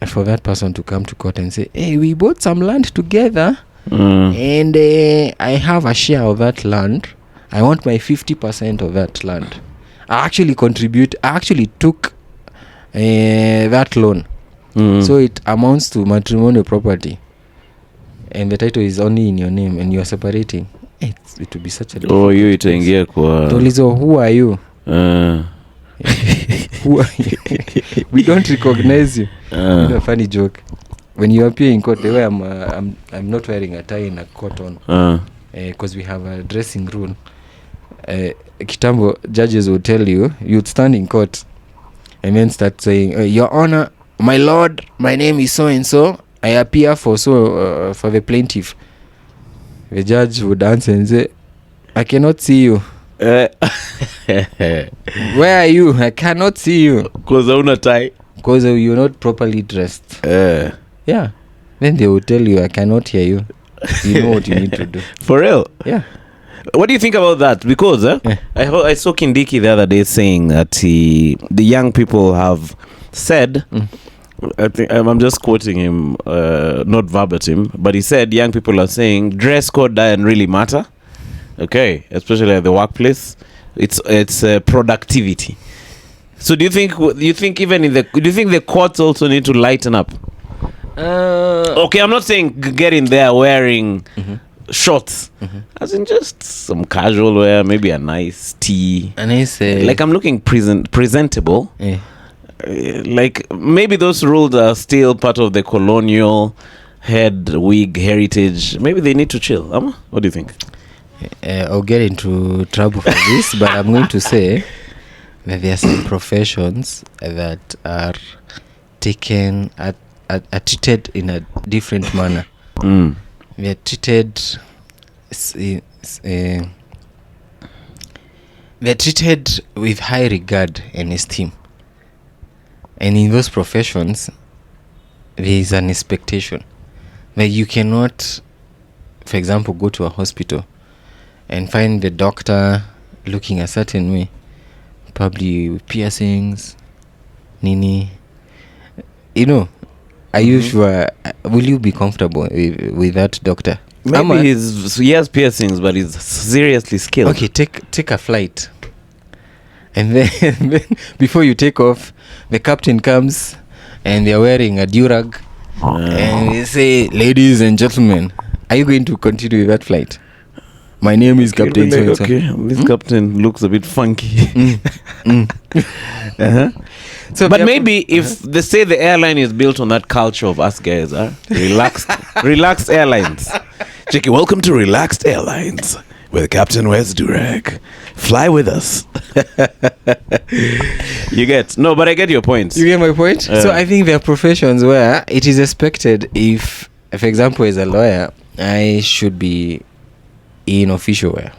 for that person to come to court and say, hey, we bought some land together and I have a share of that land. I want my 50% of that land. I actually took that loan. So it amounts to matrimonial property. And the title is only in your name and you are separating. It will be such a who are you? Who are you? We don't recognize you. A funny joke. When you appear in court, the way I'm not wearing a tie and a coat on, because we have a dressing rule. Kitambo judges will tell you'd stand in court and then start saying, Your Honor, my lord, my name is so and so. I appear for the plaintiff. The judge would answer and say, I cannot see you. Where are you? I cannot see you.
Because I'm not tie.
Because you're not properly dressed. Yeah. Then they will tell you, I cannot hear you. You know what you need to do.
For real?
Yeah.
What do you think about that? Because I saw Kindiki the other day saying that the young people have said, I think I'm just quoting him, not verbatim, but he said young people are saying dress code doesn't really matter. Okay, especially at the workplace, it's productivity. So do you think even do you think the courts also need to lighten up? Okay, I'm not saying get in there wearing shorts, as in just some casual wear, maybe a nice tee,
And I say,
like I'm looking presentable.
eh,
Like maybe those rules are still part of the colonial head wig heritage. Maybe they need to chill. What do you think?
I'll get into trouble for this, but I'm going to say that there are some professions that are taken are treated in a different manner. They are treated they're treated with high regard and esteem. And in those professions, there is an expectation that you cannot, for example, go to a hospital and find the doctor looking a certain way, probably with piercings, nini. You know, are you sure? Will you be comfortable with that doctor?
Maybe he has piercings, but he's seriously skilled.
Okay, take a flight, and then before you take off, the captain comes, and they're wearing a durag, and they say, "Ladies and gentlemen, are you going to continue with that flight? My name is Captain so-and-so."
Okay, this captain looks a bit funky.
So
but maybe if they say the airline is built on that culture of us guys are relaxed airlines. Jackie, welcome to Relaxed Airlines, where Captain wears durag. Fly with us. You get but I get your point.
You get my point. So I think there are professions where it is expected, if for example, as a lawyer, I should be in official wear.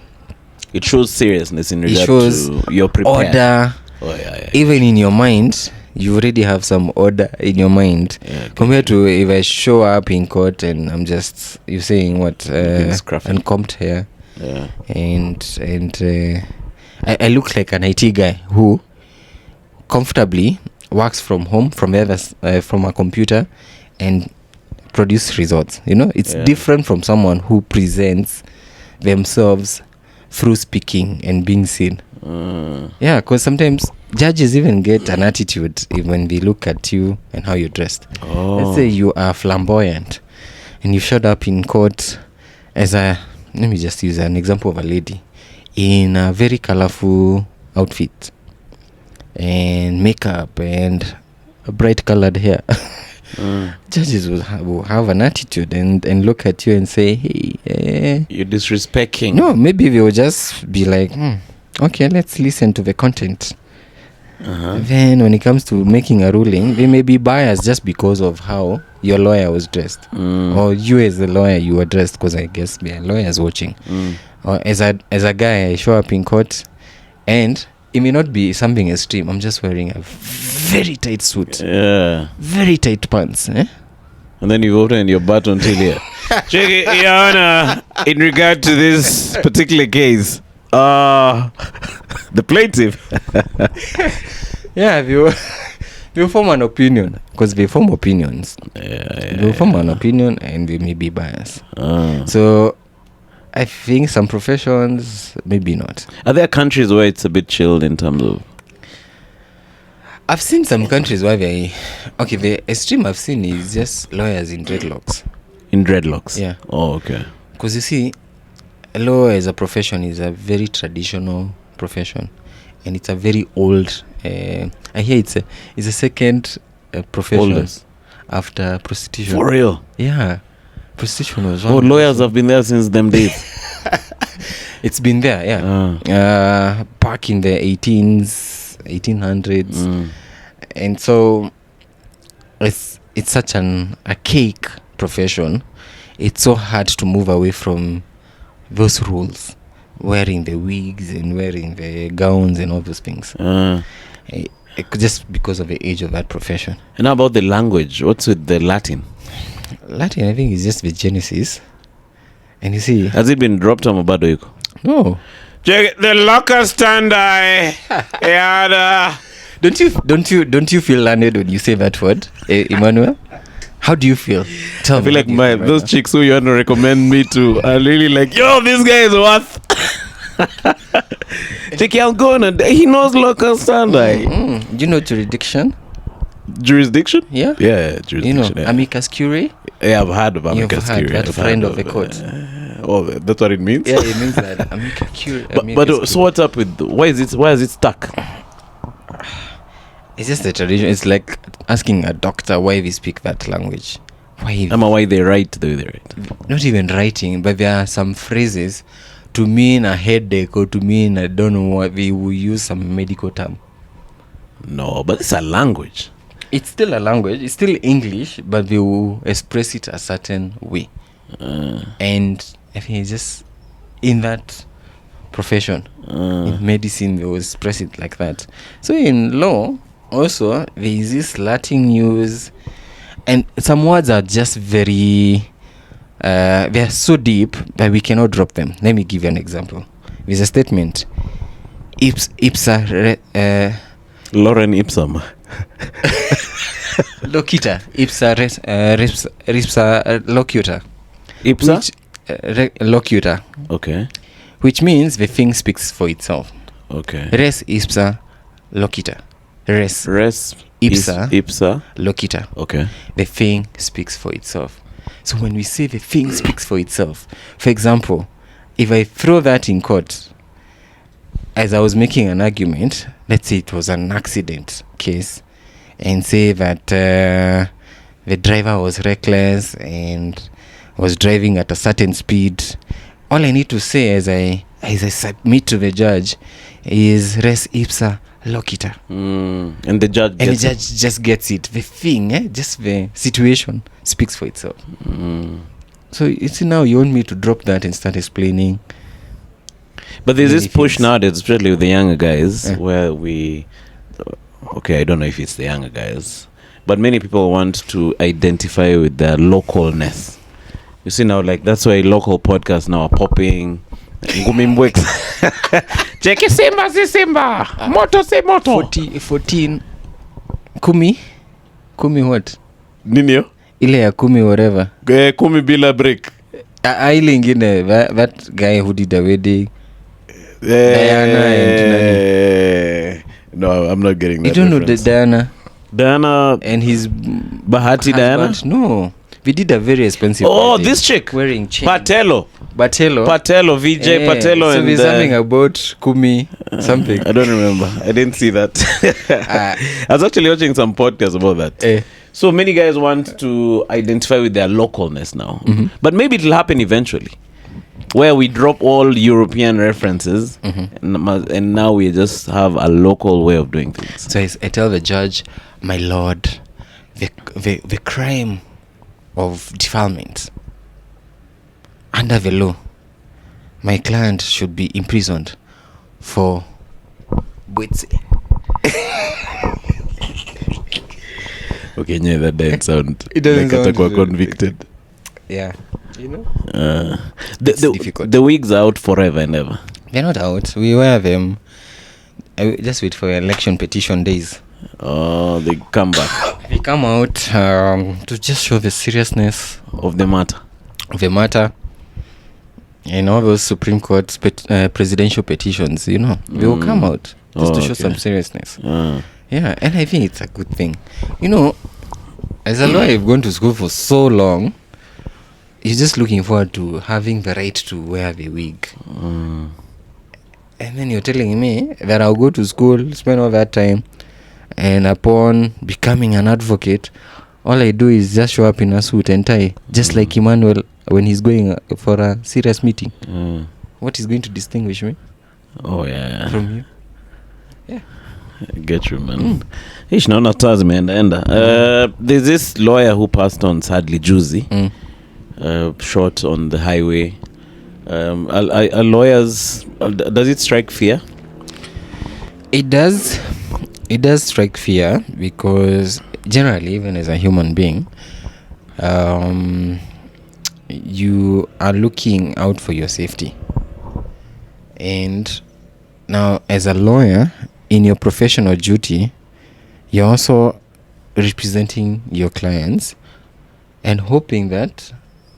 It shows seriousness in regard to your prepared
order. Even in your mind, you already have some order in your mind, compared to if I show up in court and I'm just, you're saying what, uncombed hair, and I look like an IT guy who comfortably works from home, from a computer, and produce results. You know, it's different from someone who presents themselves through speaking and being seen. Yeah, because sometimes judges even get an attitude when they look at you and how you're dressed. Let's say you are flamboyant and you showed up in court as let me just use an example of a lady in a very colorful outfit and makeup and a bright colored hair. Judges will have an attitude and look at you and say, hey,
you're disrespecting.
No, maybe they will just be like, okay, let's listen to the content. Then when it comes to making a ruling, they may be biased just because of how your lawyer was dressed, or you as a lawyer you were dressed, because I guess there are lawyers watching. Or as a guy, I show up in court and it may not be something extreme. I'm just wearing a very tight suit, very tight pants, and
then you open your butt until here. Check it, Your Honor. In regard to this particular case, the plaintiff.
They form an opinion, because they form opinions. They form an opinion and they may be biased. So I think some professions, maybe not.
Are there countries where it's a bit chilled in terms of?
I've seen some countries where the extreme I've seen is just lawyers in dreadlocks.
In dreadlocks?
Yeah.
Oh, okay.
Because you see, law as a profession is a very traditional profession, and it's a very old. I hear it's a second profession. Oldest after prostitution.
For real?
Yeah. Prostitution was one.
Oh, lawyers have been there since them days.
It's been there, yeah. Back in the 1800s. And so it's such an archaic profession. It's so hard to move away from those rules, wearing the wigs and wearing the gowns and all those things. Just because of the age of that profession.
And how about the language? What's with the Latin?
Latin, I think, is just the Genesis. And you see,
has it been dropped on bado iko?
No.
The locus standi. Yeah.
Don't you feel learned when you say that word, Emmanuel? How do you feel? Tell
I feel
me
like those chicks who you want to recommend me to are really like, yo, this guy is worth. Checky, I'm going. He knows locus standi.
Do you know jurisdiction?
Jurisdiction?
Yeah.
Yeah, jurisdiction.
You know,
yeah.
amicus curiae.
Yeah, I've heard of amicus curiae.
That friend of the court.
That's what it means.
Yeah, it means that amicus curiae.
But so what's up with why is it stuck?
It's just the tradition. It's like asking a doctor why we speak that language.
Why they write the way they write.
Not even writing, but there are some phrases to mean a headache or to mean I don't know what, we will use some medical term.
No, but it's a language.
It's still a language. It's still English, but we will express it a certain way. And I think it's just in that profession. In medicine, we will express it like that. So in law, also, there is this Latin use, and some words are just very, they are so deep that we cannot drop them. Let me give you an example. There's a statement,
Lauren Ipsum.
Locita, ipsa locutor.
Ipsa?
Locutor.
Okay.
Which means the thing speaks for itself.
Okay.
Res ipsa locutor. Res ipsa locutor.
Okay.
The thing speaks for itself. So when we say the thing speaks for itself, for example, if I throw that in court, as I was making an argument, let's say it was an accident case, and say that the driver was reckless and was driving at a certain speed, all I need to say as I submit to the judge is res ipsa locutor.
And the judge
just gets it. The thing, just the situation speaks for itself. So you see, now you want me to drop that and start explaining.
But there's this push nowadays, especially with the younger guys, where I don't know if it's the younger guys, but many people want to identify with their localness. You see now, like, that's why local podcasts now are popping. Ngumi Mbweks. Cheki Simba si Simba. Moto si moto.
14 Kumi what?
Nini yo?
Ile ya Kumi whatever.
Kumi bila break.
Ile ingine, that guy who did the wedding. Diana and
no, I'm not getting that.
You don't reference. Know
Diana
and his
Bahati
husband.
Diana?
No. We did a very expensive
wedding. This chick
wearing chain.
Patello VJ Patello.
So
and
we're something about Kumi something.
I don't remember. I didn't see that. I was actually watching some podcasts about that. So many guys want to identify with their localness now. But maybe it'll happen eventually, where we drop all European references and now we just have a local way of doing things.
So I tell the judge, my lord, the crime of defilement under the law, my client should be imprisoned for
okay, yeah, that doesn't sound
it doesn't
like
sound
convicted.
Yeah, you know,
the wigs are out forever and ever.
They're not out. We wear them. I just wait for election petition days.
Oh, they come back.
They come out to just show the seriousness
of the matter. You know, those Supreme Court presidential petitions, you know, they will come out just to show some seriousness. Yeah, and I think it's a good thing. You know, as a lawyer, I've gone to school for so long, you're just looking forward to having the right to wear the wig. And then you're telling me that I'll go to school, spend all that time, and upon becoming an advocate, all I do is just show up in a suit and tie, just like Emmanuel when he's going for a serious meeting. What is going to distinguish me? From you? Yeah. I get you, man. There's this lawyer who passed on sadly, Juicy, shot on the highway. Are lawyers, does it strike fear?
It does strike fear, because generally, even as a human being, you are looking out for your safety. And now, as a lawyer, in your professional duty, you're also representing your clients and hoping that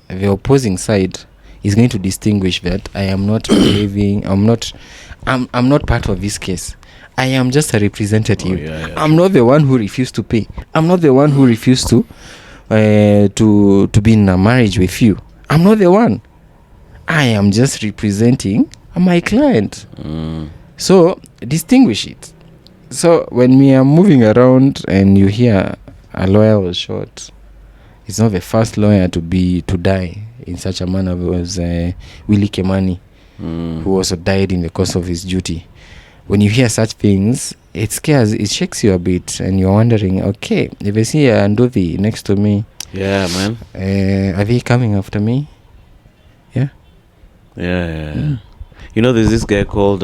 the opposing side is going to distinguish that I am not behaving, I'm not part of this case. I am just a representative. I'm not the one who refused to pay. I'm not the one who refused to be in a marriage with you. I'm not the one. I am just representing my client. So distinguish it. So when we are moving around and you hear a lawyer was shot, it's not the first lawyer to die in such a manner. It was Willie Kimani, who also died in the course of his duty. When you hear such things, it scares, it shakes you a bit, and you're wondering, okay, if I see a Ndovi next to me,
yeah, man,
are they coming after me?
Yeah. You know, there's this guy called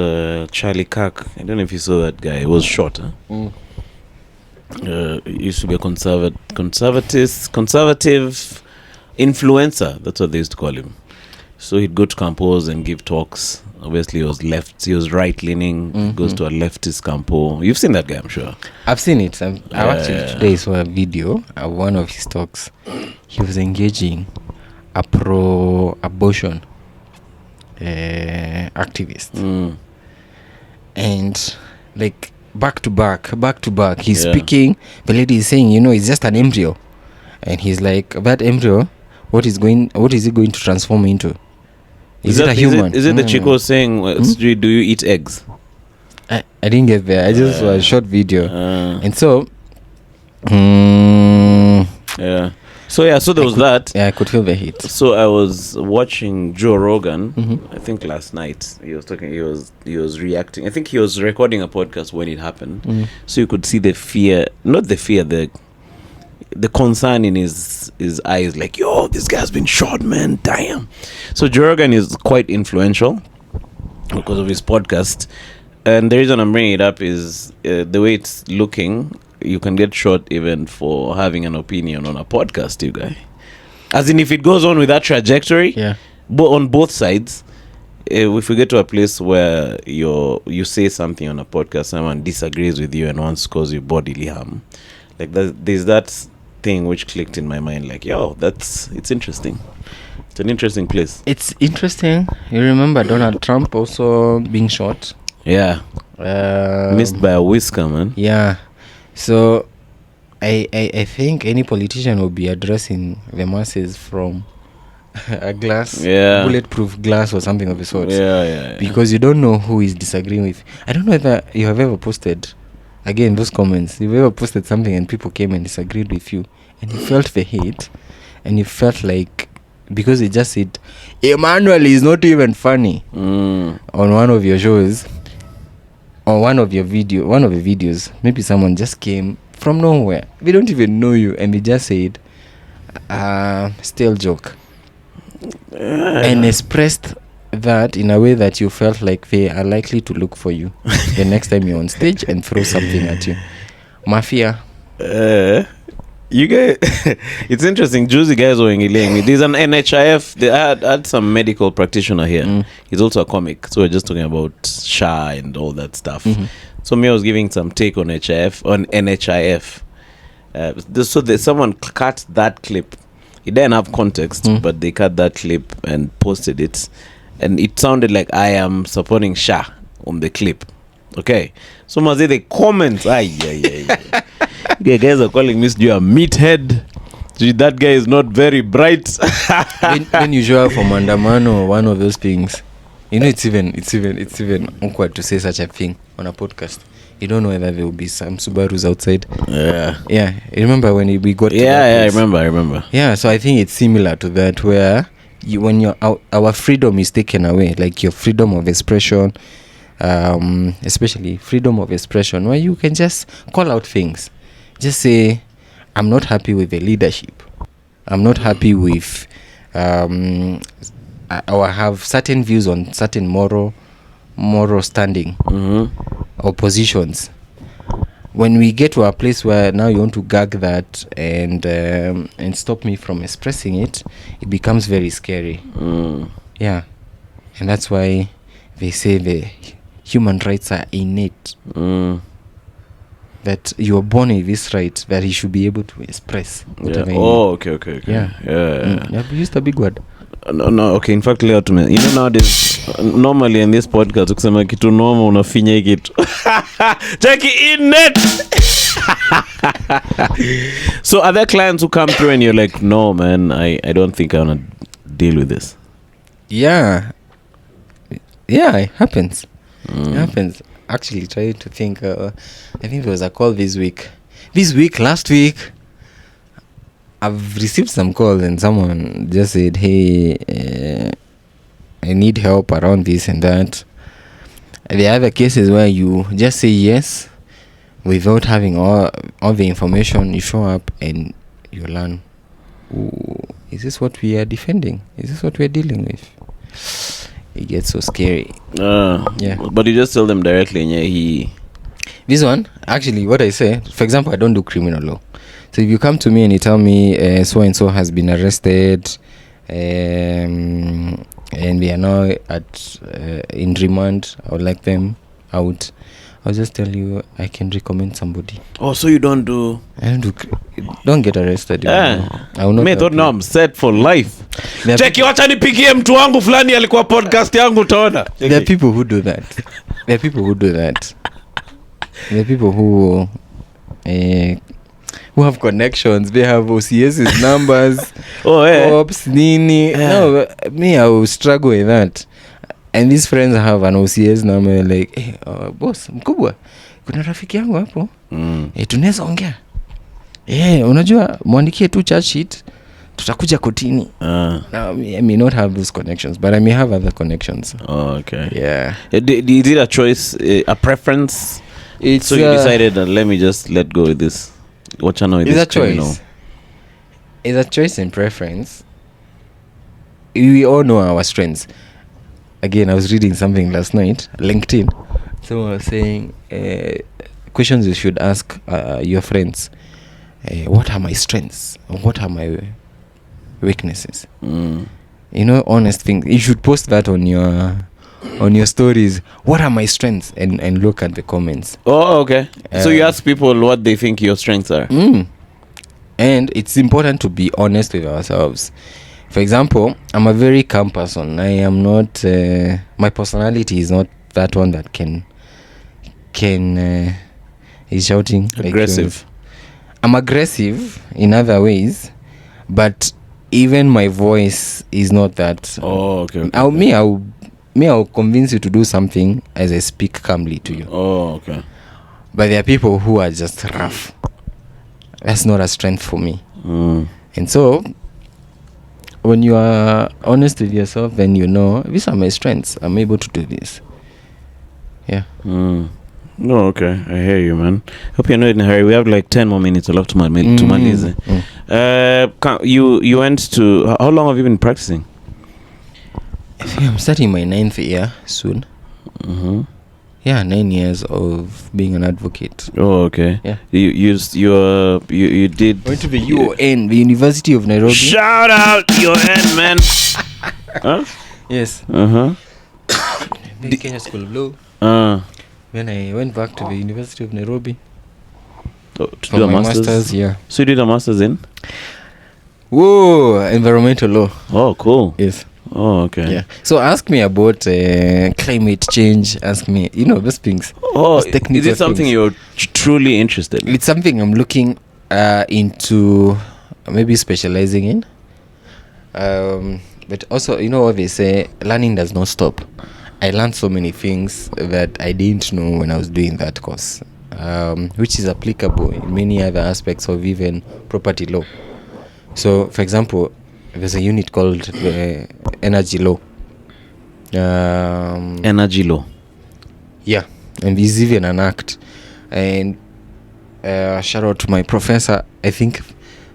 Charlie Kirk. I don't know if you saw that guy. He was short. He used to be a conservative influencer. That's what they used to call him. So he'd go to campos and give talks. Obviously, he was right-leaning. Goes to a leftist campo. You've seen that guy, I'm sure.
I've seen it. I actually today saw a video of one of his talks. He was engaging a pro-abortion activist. And like back to back, he's speaking. The lady is saying, it's just an embryo. And he's like, that embryo, what is it going to transform into? Is it a human?
Is it the chico saying, do you eat eggs?
I didn't get there. I just saw a short video. And so so there was that. Yeah, I could feel the heat.
So I was watching Joe Rogan, I think last night. He was reacting. I think he was recording a podcast when it happened. So you could see the fear, not the fear, the concern in his eyes, like, yo, this guy's been shot, man, damn. So Joe Rogan is quite influential because of his podcast. And the reason I'm bringing it up is the way it's looking. You can get shot even for having an opinion on a podcast, you guys. As in, if it goes on with that trajectory, but on both sides, if we get to a place where you say something on a podcast, someone disagrees with you and wants to cause you bodily harm, like there's that thing which clicked in my mind, like, yo, it's interesting. It's an interesting place.
It's interesting. You remember Donald Trump also being shot?
Yeah. Missed by a whisker, man.
Yeah. So I think any politician will be addressing the masses from a glass, bulletproof glass or something of the sort.
Yeah.
Because you don't know who is disagreeing with. I don't know whether you have ever posted, again, those comments, you've ever posted something and people came and disagreed with you and you felt the hate and you felt like, because they just said, Emmanuel is not even funny on one of your shows, or one of the videos, maybe someone just came from nowhere. They don't even know you, and they just said, "Still joke," and expressed that in a way that you felt like they are likely to look for you the next time you're on stage and throw something at you. Mafia.
You guys, it's interesting. Juicy guys were engaging me. There's an NHIF. They had some medical practitioner here. He's also a comic, so we're just talking about SHA and all that stuff. So me, I was giving some take on NHIF. So someone cut that clip. It didn't have context, but they cut that clip and posted it, and it sounded like I am supporting SHA on the clip. Okay, so Mazi, the comments, yeah, guys are calling me a meathead. That guy is not very bright.
when you show up for Mandamano or one of those things, it's even awkward to say such a thing on a podcast. You don't know whether there will be some Subarus outside. Yeah. You remember when we got to that place?
I remember.
Yeah, so I think it's similar to that, where when our freedom is taken away, like your freedom of expression, especially freedom of expression, where you can just call out things. Just say, I'm not happy with the leadership. I'm not happy with, or have certain views on certain moral standing or positions. when we get to a place where now you want to gag that and stop me from expressing it, it becomes very scary. Yeah, and that's why they say the human rights are innate. That you are born with this right that you should be able to express whatever you need.
Okay.
Yeah. I've used a big word.
No, okay, in fact leo nowadays normally in this podcast ukisema kitu normal unafinya kitu check in net. So are there clients who come through and you're like, no man, I don't think I want to deal with this?
Yeah, it happens. It happens. Actually trying to think, I think there was a call this week, last week I've received some calls and someone just said, hey, I need help around this and that. There are other cases where you just say yes without having all the information. You show up and you learn, is this what we are defending? Is this what we are dealing with? It gets so scary. Yeah.
But you just tell them directly, and
this one, actually, what I say, for example, I don't do criminal law. So if you come to me and you tell me so and so has been arrested, and they are now in remand, I would like them out, I'll just tell you I can recommend somebody.
Oh, so you don't do?
I don't get arrested. I will not.
Me thought now I'm set for life. Check you, acha nipigie mtu wangu fulani alikuwa podcast yangu utaona.
There are people who do that. There are people who have connections. They have OCS's numbers. Ops, nini. No, me, I will struggle with that. And these friends have an OCS number, like, hey, boss, mkubwa, kuna rafiki yangu hapo. Tunaweza ongea. Unajua, mwandikie tu charge sheet, tutakuja kotini. Now, I may not have those connections, but I may have other connections.
Okay.
Yeah.
Is it a choice, a preference? So you decided, let me just let go with this. What channel is this criminal?
It's a choice and preference. We all know our strengths. Again, I was reading something last night, LinkedIn. Someone was saying, questions you should ask your friends. What are my strengths? What are my weaknesses? Honest things. You should post that on your stories. What are my strengths? And look at the comments.
Oh, okay. So you ask people what they think your strengths are.
And it's important to be honest with ourselves. For example, I'm a very calm person. I am not. My personality is not that one that can is shouting
aggressive.
I'm aggressive in other ways, but even my voice is not that.
Oh, okay.
I'll convince you to do something as I speak calmly to you.
Oh, okay.
But there are people who are just rough. That's not a strength for me. And so, when you are honest with yourself, then you know, these are my strengths. I'm able to do this. Yeah.
No, okay. I hear you, man. Hope you're not in a hurry. We have like 10 more minutes left to Mondays. You went to... How long have you been practicing?
I think I'm starting my 9th year soon. Yeah, 9 years of being an advocate.
Oh, okay.
Yeah.
You did...
Went to the UN, the University of Nairobi.
Shout out UN, man. Huh?
Yes.
The
Kenya School of Law. When I went back to the University of Nairobi.
To do a master's?
Yeah.
So you did a master's in?
Whoa, environmental law.
Oh, cool.
Yes.
Oh, okay.
Yeah. So ask me about climate change. Ask me, those things.
Oh, is it something you're truly interested in?
It's something I'm looking into, maybe specializing in. But also, what they say, learning does not stop. I learned so many things that I didn't know when I was doing that course, which is applicable in many other aspects of even property law. So, for example, there's a unit called energy law.
Energy law.
Yeah, and there's even an act. And shout out to my professor. I think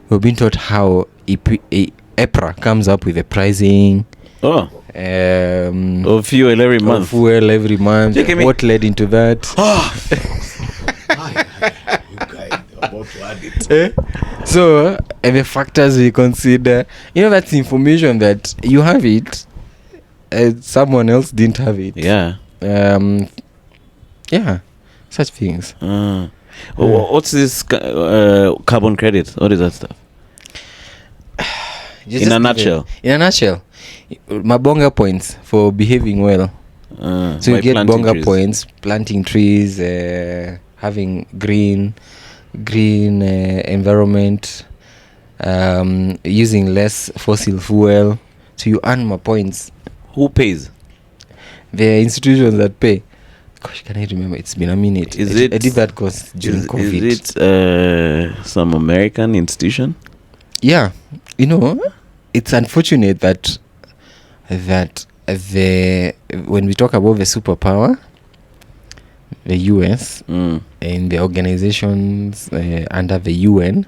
we've been taught how EPRA comes up with the pricing.
Oh. Of fuel every month.
What led into that?
You guys, they're about to add it.
So, the factors we consider, that's information that you have it, someone else didn't have it.
Yeah.
Yeah, such things.
What's this carbon credit? What is that stuff? In a nutshell,
Mabonga points for behaving well. So you get bonga trees. Points, planting trees, having green environment, using less fossil fuel. So you earn more points.
Who pays?
The institutions that pay. Gosh, can I remember? It's been a minute. I did that course during COVID.
Is it some American institution?
Yeah, it's unfortunate that when we talk about the superpower, the US and the organizations under the UN,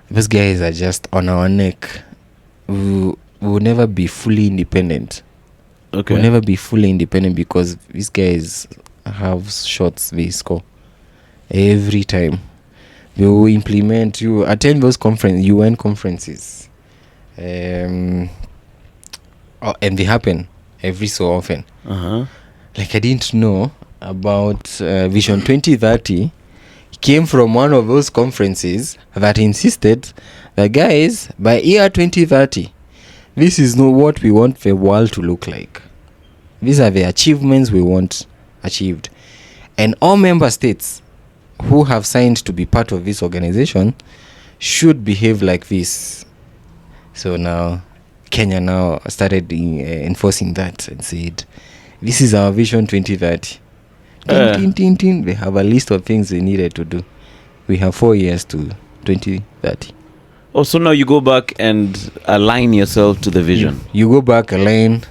those guys are just on our neck. We will never be fully independent.
Okay.
We'll never be fully independent because these guys have shots they score every time. They will implement. You attend those UN conferences, and they happen every so often. Like I didn't know about Vision 2030. Came from one of those conferences that insisted that guys, by year 2030, this is not what we want the world to look like. These are the achievements we want achieved, and all member states who have signed to be part of this organization should behave like this. So now Kenya now started enforcing that and said, this is our Vision 2030. They have a list of things they needed to do. We have 4 years to 2030.
Oh, so now you go back and align yourself to the vision.
You go back, align.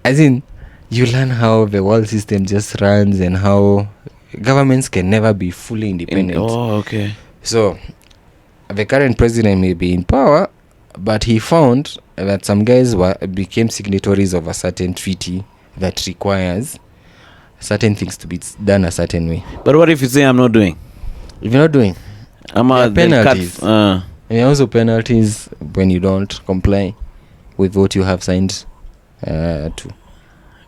As in, you learn how the world system just runs and how governments can never be fully independent.
Okay.
So, the current president may be in power, but he found that some guys became signatories of a certain treaty that requires certain things to be done a certain way.
But what if you say I'm not doing?
If you're not doing, penalties. And also penalties when you don't comply with what you have signed to.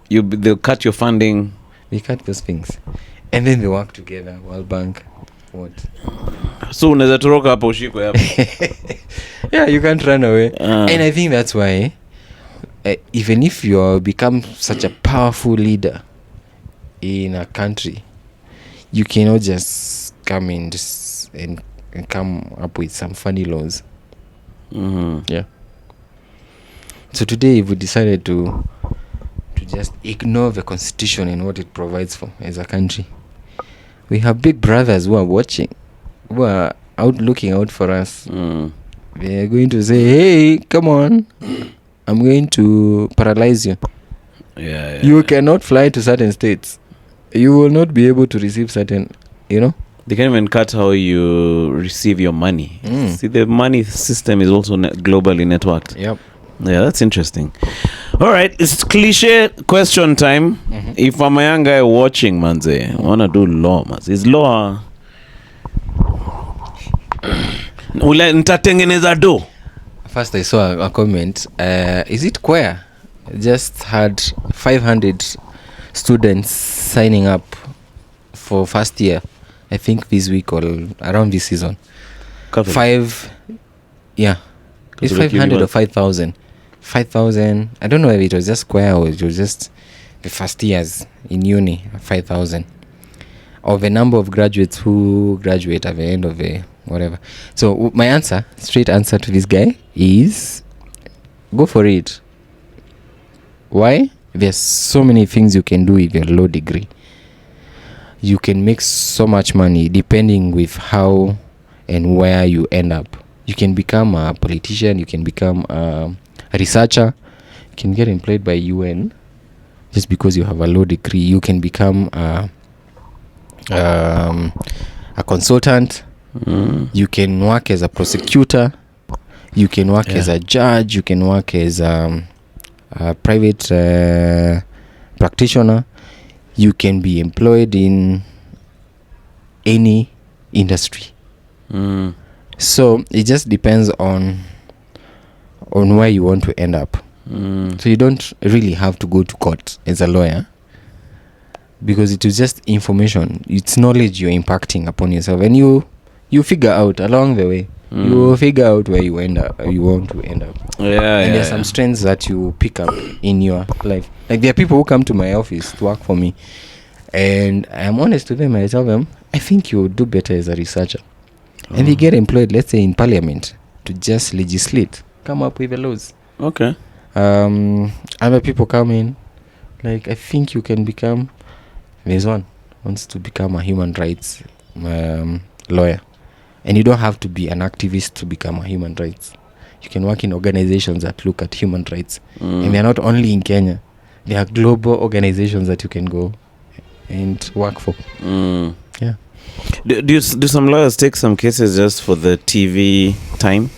They'll cut your funding.
They cut those things. And then they work together. World Bank, what?
So unaweza toroka hapo ushikwe hapo.
Yeah, you can't run away. And I think that's why even if you become such a powerful leader in a country, you cannot just come in and come up with some funny laws. Yeah. So today we decided to just ignore the constitution and what it provides for as a country. We have big brothers who are watching, who are looking out for us. They are going to say, hey, come on, I'm going to paralyze you. You cannot fly to certain states. You will not be able to receive certain,
They can even cut how you receive your money. See, the money system is also globally networked.
Yep.
Yeah, that's interesting. All right, it's cliche question time. If I'm a young guy watching, manze, I want to do law, manze. Is law... nitatengeneza do.
First I saw a comment. Is it queer? Just had 500 students signing up for first year. I think this week or around this season. Yeah. It's 500 or 5,000. 5,000. I don't know if it was just square or it was just the first years in uni. 5,000. Or the number of graduates who graduate at the end of the whatever. So my straight answer to this guy is go for it. Why? There's so many things you can do with your low degree. You can make so much money depending with how and where you end up. You can become a politician, you can become a researcher, you can get employed by UN just because you have a low degree. You can become a consultant. You can work as a prosecutor. You can work as a judge. You can work as a private practitioner. You can be employed in any industry. So it just depends on where you want to end up. So you don't really have to go to court as a lawyer, because it is just information. It's knowledge you're impacting upon yourself, and you figure out along the way. You will figure out where you want to end up. And there's some strengths that you pick up in your life. Like, there are people who come to my office to work for me, and I'm honest to them. I tell them, I think you would do better as a researcher. And they get employed, let's say, in parliament to just legislate, come up with the laws.
Okay.
Other people come in, like, I think you can become. There's one wants to become a human rights lawyer, and you don't have to be an activist to become a human rights. You can work in organizations that look at human rights, and they're not only in Kenya. There are global organizations that you can go and work for. Yeah.
Do some lawyers take some cases just for the TV time?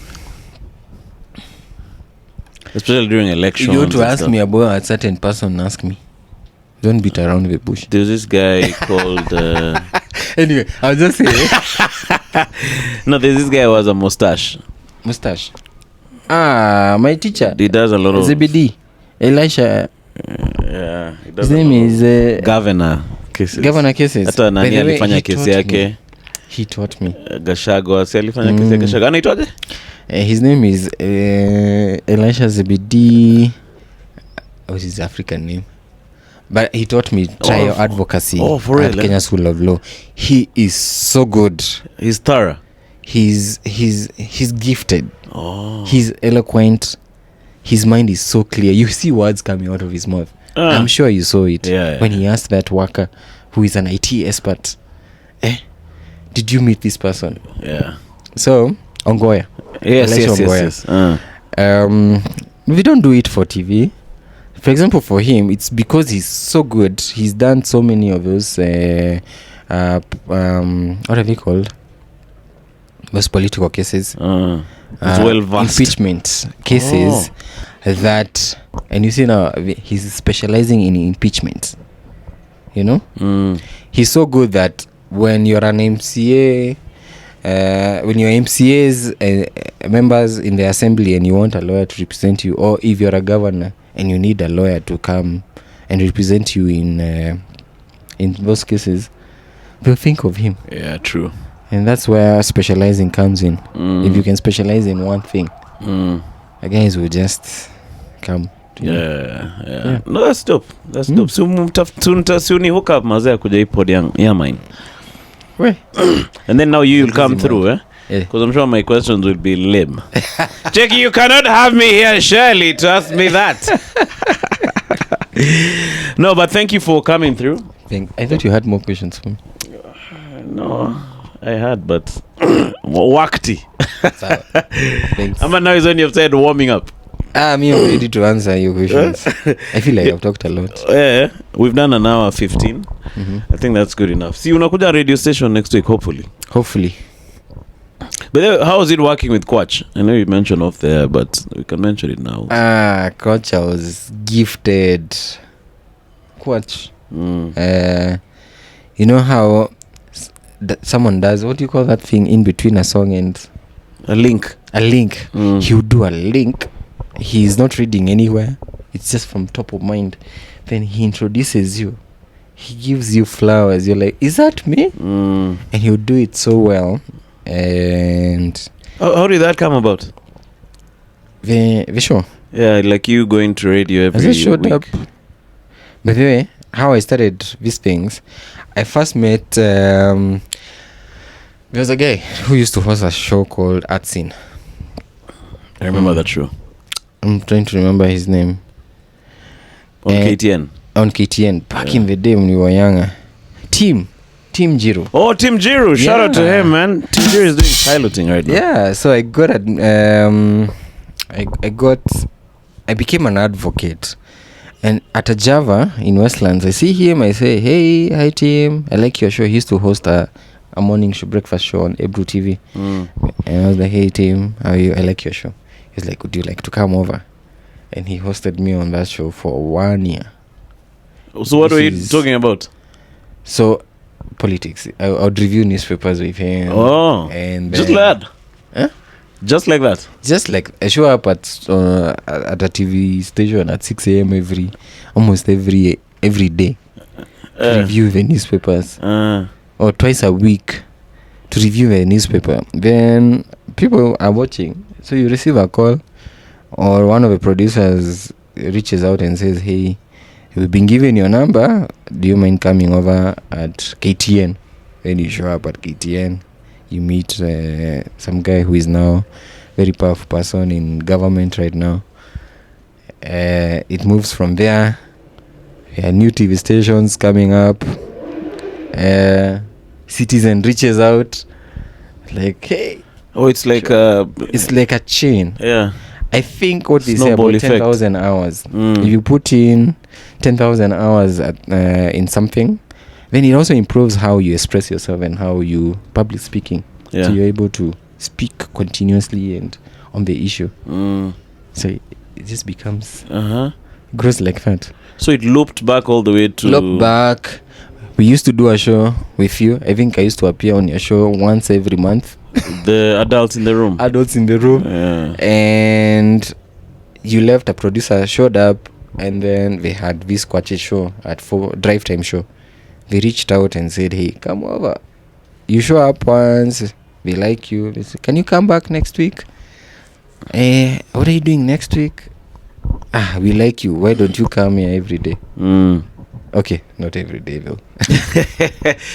Especially during elections.
You want to ask me about a certain person, ask me. Don't beat around the bush.
There's this guy called...
Anyway, I'll just say...
No, there's this guy who has a mustache.
Mustache? My teacher.
He does a lot of...
ZBD. Elisha.
Yeah.
His name is...
Governor cases.
Governor cases.
Hata nani alifanya kesi yake.
He taught me.
Gachagua. Si alifanya kesi ya Gachagua. Anaitwaje?
His name is Elisha ZBD. What's his African name? But he taught me trial advocacy
for
at
real,
Kenya School of Law. He is so good.
He's thorough.
He's gifted. He's eloquent. His mind is so clear. You see words coming out of his mouth. I'm sure you saw it when he asked that worker who is an IT expert, did you meet this person?
Yeah.
So, Ongoya.
Yes.
We don't do it for TV. For example, for him, it's because he's so good. He's done so many of those what are they called? Those political cases.
It's well vast.
Impeachment cases that, and you see now he's specializing in impeachment. You know? He's so good that when you're an MCA, when you're MCAs members in the assembly and you want a lawyer to represent you, or if you're a governor and you need a lawyer to come and represent you in those cases, they'll think of him.
Yeah, true.
And that's where specializing comes in. If you can specialize in one thing, the guys will just come to you.
Yeah. No, that's dope. That's dope. So soon hook up mazee kuja ipod ya mine.
Right.
And then now you'll come through, because I'm sure my questions will be lame. Jackie, you cannot have me here, Shirley, to ask me that. No, but thank you for coming through.
I thought you had more questions for me.
No, I had, but wakti.
Thanks.
Amma, now is when you've said warming up.
I'm ready to answer your questions. I feel like I've talked a lot.
Yeah, we've done an hour 15. I think that's good enough. See, unakuja radio station next week, hopefully. But then, how is it working with Quach? I know you mentioned off there, but we can mention it now.
Quach, I was gifted. Quach. You know how someone does, what do you call that thing in between a song and
a link?
He would do a link. He's not reading anywhere. It's just from top of mind. Then he introduces you. He gives you flowers. You're like, is that me? And he would do it so well. And
how did that come about?
The show. Yeah,
like you going to radio every week. As I showed up.
By the way, how I started these things, I first met there was a guy who used to host a show called Art Scene.
I remember that show.
I'm trying to remember his name.
On KTN.
On KTN. Back in the day when we were younger. Team Jiro.
Oh, Team Jiro. Shout out to him, man. Team Jiro is doing piloting right now.
Yeah, so I got I became an advocate. And at a Java in Westlands, I see him, I say, hey, hi team, I like your show. He used to host a morning show, breakfast show on Ebru TV. And I was like, hey team, how are you? I like your show. He's like, would you like to come over? And he hosted me on that show for 1 year.
So what were you talking about?
So politics. I would review newspapers with him.
Oh,
and
just
then,
like that.
Huh?
Just like that.
Just like I show up at a TV station at 6 a.m. almost every day to review the newspapers, or twice a week to review the newspaper. Then people are watching, so you receive a call, or one of the producers reaches out and says, "Hey, we've been given your number. Do you mind coming over at KTN?" Then you show up at KTN. You meet some guy who is now very powerful person in government right now. It moves from there. New TV stations coming up. Citizen reaches out, like, hey.
Oh, it's like
it's like a chain.
Yeah.
I think what they say
Snowball
about 10,000 hours. If you put in 10,000 hours in something, then it also improves how you express yourself and how you public speaking.
Yeah.
So you're able to speak continuously and on the issue. So it just becomes grows like that.
So it looped back all the way to...
Look back. We used to do a show with you. I think I used to appear on your show once every month.
The adults in the room.
Adults in the room.
Yeah.
And you left, a producer showed up, and then they had this quartet show at 4 drive time show. They reached out and said, "Hey, come over. You show up once, we like you. They said, can you come back next week? What are you doing next week? We like you. Why don't you come here every day?" Okay, not every day though.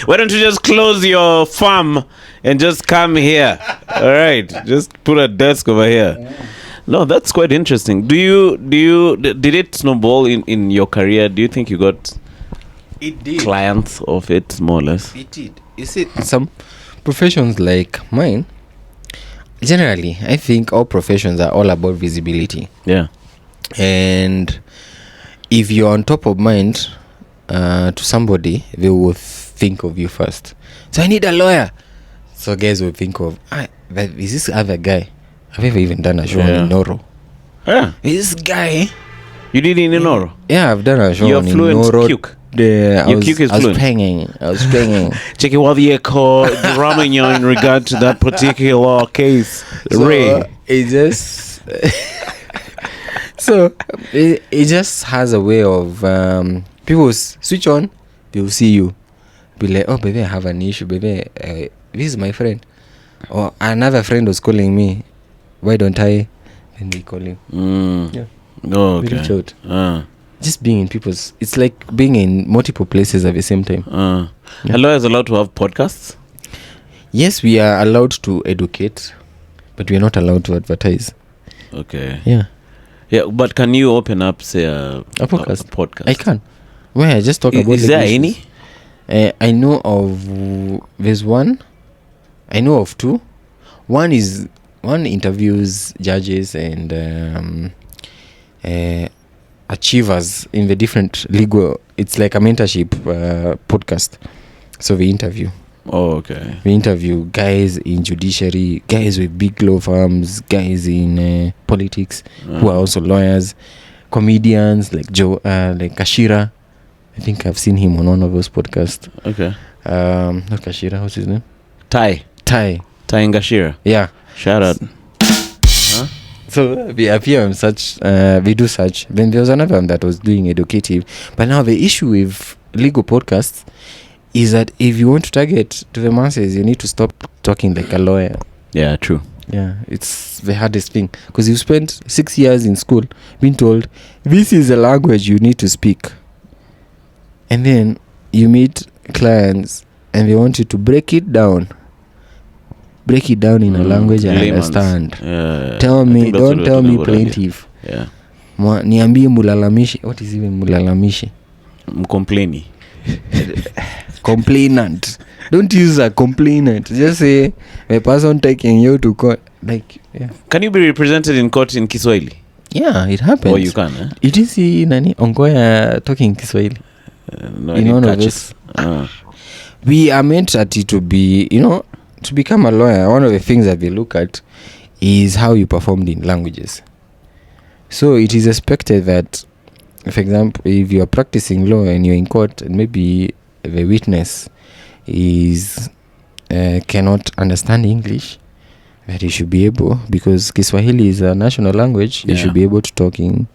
Why don't you just close your farm and just come here? All right, just put a desk over here. No, that's quite interesting. Did it snowball in your career? Do you think you got clients of it, more or less?
It did. You see, some professions like mine, generally, I think all professions are all about visibility.
Yeah.
And if you're on top of mind to somebody, they will think of you first. So I need a lawyer. So guys will think of, is this other guy? Have you ever even done a show in Noro?
Yeah.
Is this guy?
You did in Noro?
Yeah, I've done a show
You're
in
fluent
Noro.
Cuke.
I was
fluent.
I was panging.
Check it while the echo Ramagnon in regard to that particular case.
So,
Ray.
It just so it just has a way of people switch on, they'll see you, be like, "Oh baby, I have an issue, baby, this is my friend," or another friend was calling me, "Why don't I?" And they call him. Yeah.
Oh, okay.
Reach out. Just being in people's, it's like being in multiple places at the same time.
A lawyer is allowed to have podcasts?
Yes, we are allowed to educate, but we are not allowed to advertise.
Okay.
Yeah,
but can you open up, say, a
podcast? I can. Where I just talk about.
Is there any?
I know of. There's one. I know of 2. One interviews judges and achievers in the different legal. It's like a mentorship podcast. So we interview.
Oh, okay.
We interview guys in judiciary, guys with big law firms, guys in politics who are also lawyers, comedians like like Kashira. I think I've seen him on one of those podcasts.
Okay.
Not Kashira, what's his name?
Ty and Kashira.
Yeah.
Shout out.
So we appear on such, we do such. Then there was another one that was doing educative. But now the issue with legal podcasts is that if you want to target to the masses, you need to stop talking like a lawyer.
Yeah, true.
Yeah, it's the hardest thing. Because you spent 6 years in school being told, this is the language you need to speak. And then you meet clients and they want you to break it down in a language I understand.
Yeah.
Don't tell me plaintiff.
Yeah.
Niambie mulalamishi. What is even mulalamishi?
Mcomplaini.
Complainant. Don't use a complainant. Just say the person taking you to court. Like, yeah.
Can you be represented in court in Kiswahili?
Yeah, it happens.
Or you can, eh?
You did see Nani Ongoya talking Kiswahili.
No,
in one of this. We are meant at it to be, to become a lawyer. One of the things that they look at is how you performed in languages. So it is expected that, for example, if you are practicing law and you're in court and maybe the witness is cannot understand English, but he should be able, because Kiswahili is a national language, he should be able to talking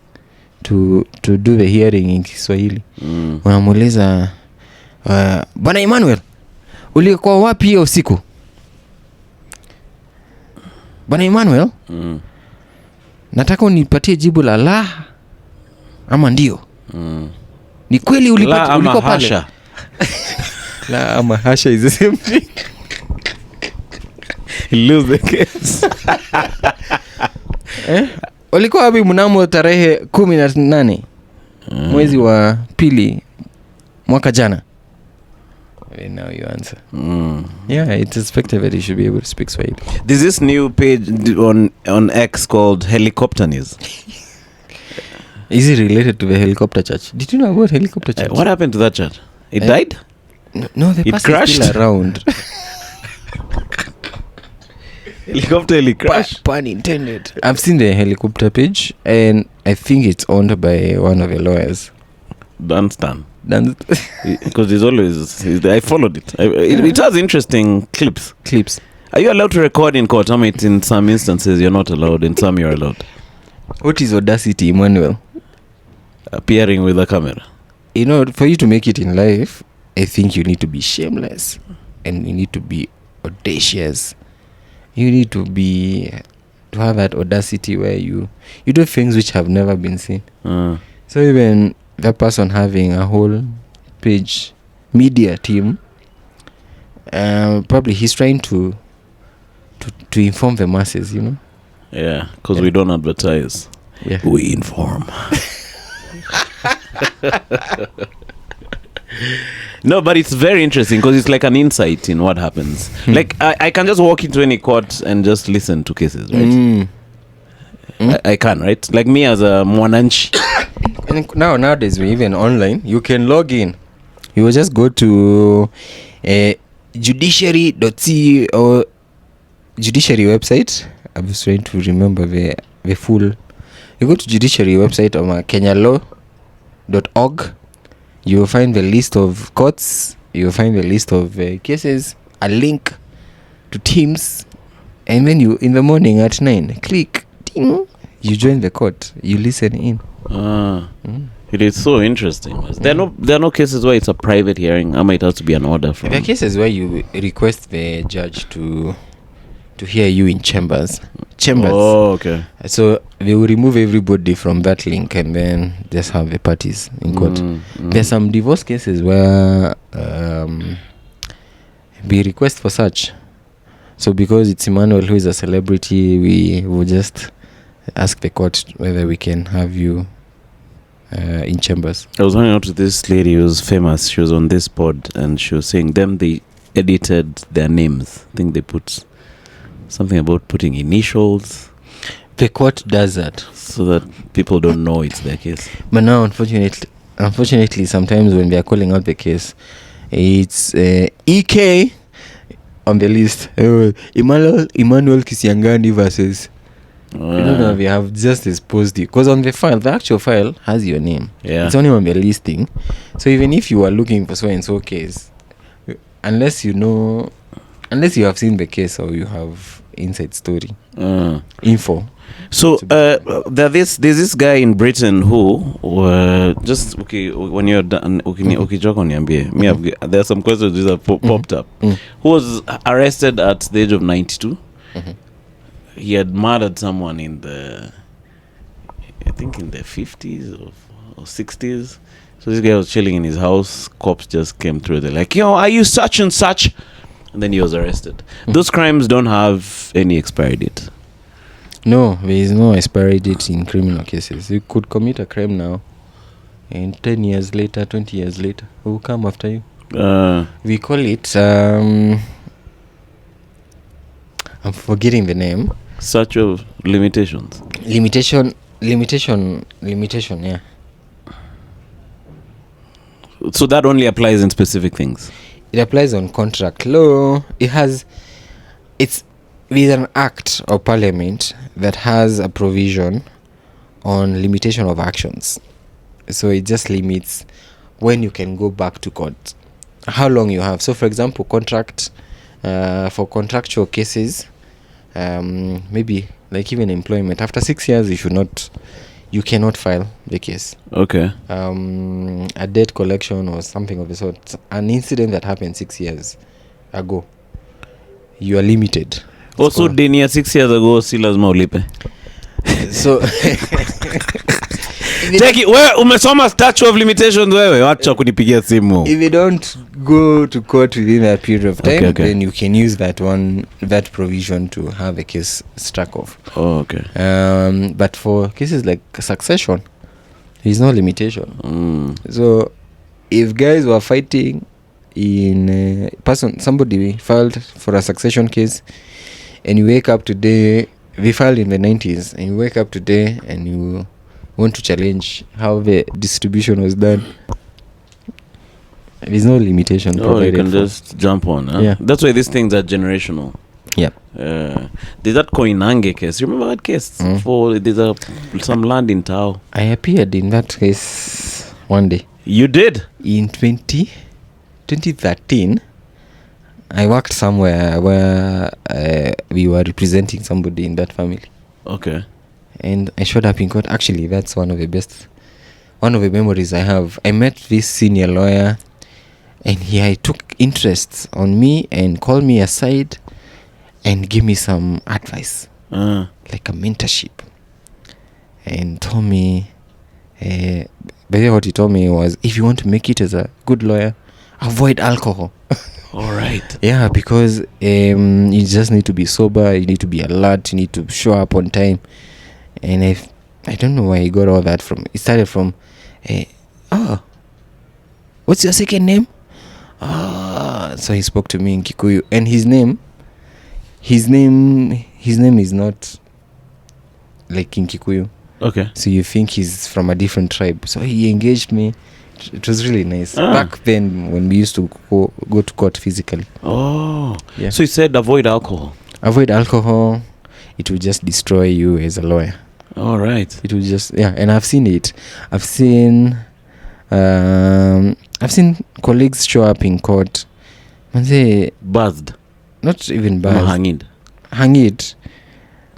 to do the hearing in Kiswahili. Unamuuliza Bwana Emmanuel, ulikuwa wapi hiyo usiku? Bwana Emmanuel, nataka unipatie jibu la ama ndio. Ni kweli ulikuwa pale? La ama hasha is the same thing.
Lose the case.
Ulikuwa wapi mnamo tarehe 18 mwezi wa pili mwaka jana? Now you answer. Yeah, it's expected that you should be able to speak Swahili.
There's this new page on X called Helicopternews.
Is it related to the helicopter church? Did you know about helicopter church?
What happened to that church? It died?
No, the
it crashed?
Still around.
Helicopter crashed.
Pun intended. I've seen the helicopter page, and I think it's owned by one of the lawyers.
Dunstan. Because there's always... I followed it. It has interesting clips. Are you allowed to record in court? I mean, in some instances you're not allowed. In some you're allowed.
What is Audacity, Emmanuel?
Appearing with a camera.
You know, for you to make it in life, I think you need to be shameless. And you need to be audacious. You need to have that audacity where you do things which have never been seen. So even that person having a whole page media team, probably he's trying to inform the masses, you know.
Yeah, because we don't advertise.
Yeah,
we inform. No, but it's very interesting because it's like an insight in what happens. Like I can just walk into any court and just listen to cases, right? I can, right? Like me as a mwananchi.
And nowadays, even online, you can log in. You will just go to judiciary.co or judiciary website. I was trying to remember the full. You go to judiciary website on kenyalaw.org. You will find the list of courts. You will find the list of cases. A link to Teams, and then you in the morning at 9 click. Ding, you join the court. You listen in.
It is so interesting. There are no cases where it's a private hearing. I might have to be an order from.
There are cases where you request the judge to hear you in chambers.
Oh, okay.
So they will remove everybody from that link and then just have the parties in court. There's some divorce cases where we request for such. So because it's Emmanuel who is a celebrity, we will just ask the court whether we can have you in chambers.
I was hanging out with this lady who was famous. She was on this pod and she was saying they edited their names. I think they put something about putting initials.
The court does that
so that people don't know it's their case.
But now, unfortunately, sometimes when they are calling out the case, it's EK on the list. Emmanuel Kisiangani versus. I don't know if you have just exposed it, because on the file, the actual file has your name.
Yeah,
it's only on the listing. So even if you are looking for so and so case, unless you have seen the case or you have inside story info.
So there's this guy in Britain who just okay when you're done there are some questions that popped up. Who was arrested at the age of 92. He had murdered someone in the 50s or 60s. So this guy was chilling in his house. Cops just came through. They're like, "Yo, are you such and such?" And then he was arrested. Those crimes don't have any expiry date.
No, there is no expiry date in criminal cases. You could commit a crime now, and 10 years later, 20 years later, who will come after you? We call it I'm forgetting the name.
Statute of limitations.
Limitation, yeah.
So that only applies in specific things.
It applies on contract law. There's an act of parliament that has a provision on limitation of actions. So it just limits when you can go back to court how long you have. So for example, for contractual cases, maybe like even employment, after 6 years you cannot file the case.
Okay.
A debt collection or something of the sort, an incident that happened 6 years ago, you are limited.
Also deni ya 6 years ago si lazima ulipe.
So
Take it, wewe umesoma statute of limitations wewe, acha kunipigia simu.
If you don't go to court within that period of time,
okay.
then you can use that provision to have a case struck off.
Oh, okay.
But for cases like succession, there's no limitation. So if guys were fighting in somebody filed for a succession case, and you wake up today, we filed in the 90s, and you wake up today and you want to challenge how the distribution was done, there's no limitation.
You can just jump on. Huh?
Yeah.
That's why these things are generational.
Yeah.
There's that Koinange case. Remember that case? There's some land in Tao.
I appeared in that case one day.
You did?
In 2013, I worked somewhere where we were representing somebody in that family.
Okay.
And I showed up in court. Actually, that's one of the memories I have. I met this senior lawyer, and he took interest on me and called me aside and gave me some advice, like a mentorship, and told me, basically what he told me was, if you want to make it as a good lawyer, avoid alcohol.
All right.
Yeah, because you just need to be sober, you need to be alert, you need to show up on time. And I don't know where he got all that from. It started from, what's your second name? So he spoke to me in Kikuyu, and his name is not like in Kikuyu.
Okay.
So you think he's from a different tribe. So he engaged me. It was really nice. Back then, when we used to go to court physically.
Oh.
Yeah.
So he said avoid alcohol.
Avoid alcohol. It will just destroy you as a lawyer.
All right.
It will just, and I've seen it. I've seen colleagues show up in court and say
Buzzed.
Not even buzzed. Hanged.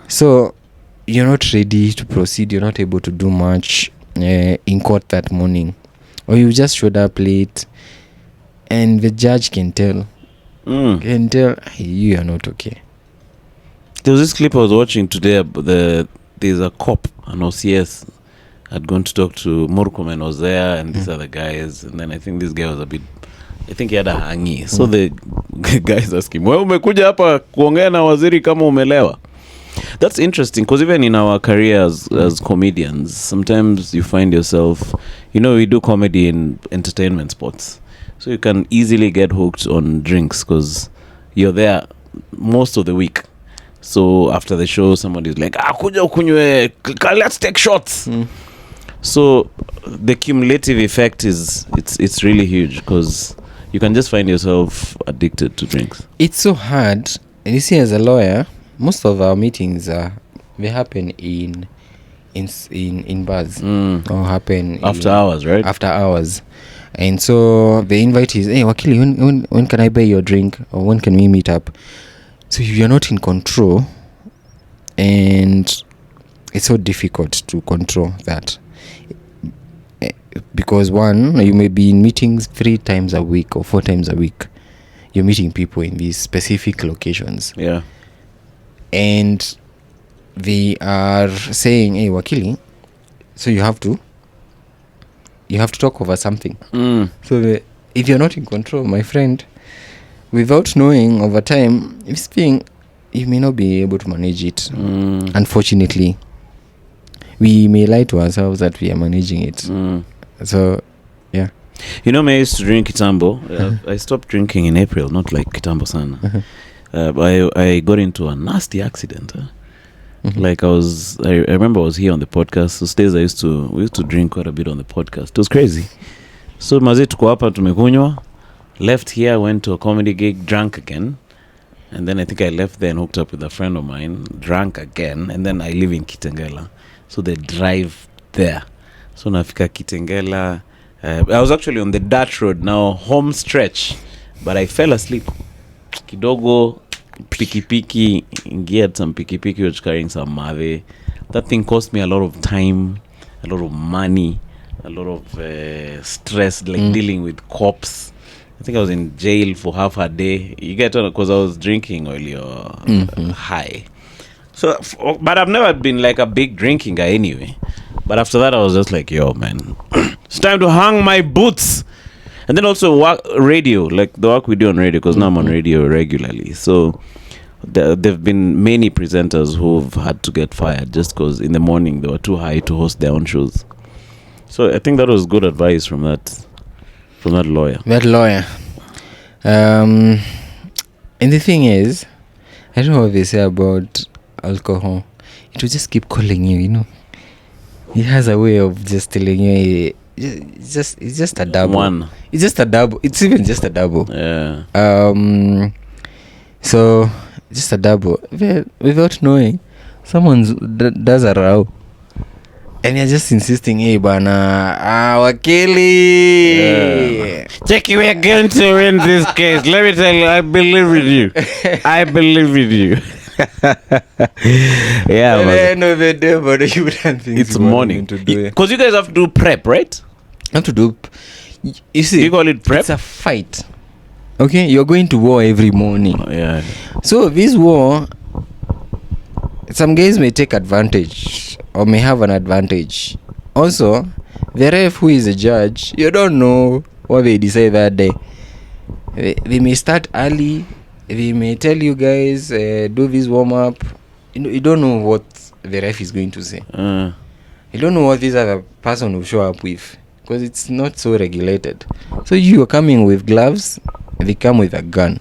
So you're not ready to proceed. You're not able to do much in court that morning, or you just showed up late, and the judge can tell. Can tell you are not okay.
There was this clip I was watching today. There's a cop, an OCS, had gone to talk to Murkomen, was there, and these other guys, and then I think this guy was I think he had a hangi. So the guys asked him, wewe umekuja hapa kuongea na waziri kama umelewa? That's interesting, because even in our careers as comedians, sometimes you find yourself, we do comedy in entertainment spots, so you can easily get hooked on drinks because you're there most of the week. So after the show, somebody's like, kuja ukunywe, let's take shots. So the cumulative effect it's really huge, because you can just find yourself addicted to drinks. It's
so hard. And you see, as a lawyer, most of our meetings they happen in bars, or happen
after hours, right?
After hours. And so the invite is, hey Wakili, when can I buy your drink, or when can we meet up? So you're not in control, and it's so difficult to control that, because one, you may be in meetings 3 times a week or 4 times a week. You're meeting people in these specific locations.
Yeah.
And they are saying, hey Wakili, so you have to talk over something. So if you're not in control, my friend, without knowing over time, you may not be able to manage it. Unfortunately, we may lie to ourselves that we are managing it. So, yeah.
I used to drink Kitambo. I stopped drinking in April, not like Kitambo sana. I got into a nasty accident. Like I remember I was here on the podcast. Those days we used to drink quite a bit on the podcast. It was crazy. So maze tuko hapa tumekunywa. Left here, went to a comedy gig, drank again. And then I think I left there and hooked up with a friend of mine, drank again. And then I live in Kitengela. So they drive there. So nafika Kitengela, I was actually on the dirt road now, home stretch, but I fell asleep. Kidogo, pikipiki, geared some pikipiki was carrying some mave. That thing cost me a lot of time, a lot of money, a lot of stress, like dealing with cops. I think I was in jail for half a day. You get on because I was drinking earlier, high. So, but I've never been like a big drinking guy anyway. But after that, I was just like, yo, man, it's time to hang my boots. And then also radio, like the work we do on radio, because now I'm on radio regularly. So there have been many presenters who've had to get fired just because in the morning they were too high to host their own shows. So I think that was good advice from that lawyer.
That lawyer. And the thing is, I don't know what they say about alcohol. It will just keep calling you, you know. It has a way of just telling you, it's just a double.
One.
It's just a double. It's even just a double.
Yeah.
So just a double without knowing, someone does a row, and you're just insisting, hey, bana, Wakili.
Yeah. Check, we are going to win this case. Let me tell you, I believe in you. I believe in you. Yeah,
at the end of the day, but you wouldn't think
it's morning
to do it.
Because you guys have to do prep, right?
Have to do. You see,
you call it prep?
It's a fight. Okay, you're going to war every morning.
Oh, yeah.
So this war, some guys may take advantage or may have an advantage. Also, the ref who is a judge, you don't know what they decide that day. They may start early. They may tell you guys, do this warm up. You don't know what the ref is going to say. You don't know what this other person will show up with, because it's not so regulated. So you are coming with gloves, they come with a gun.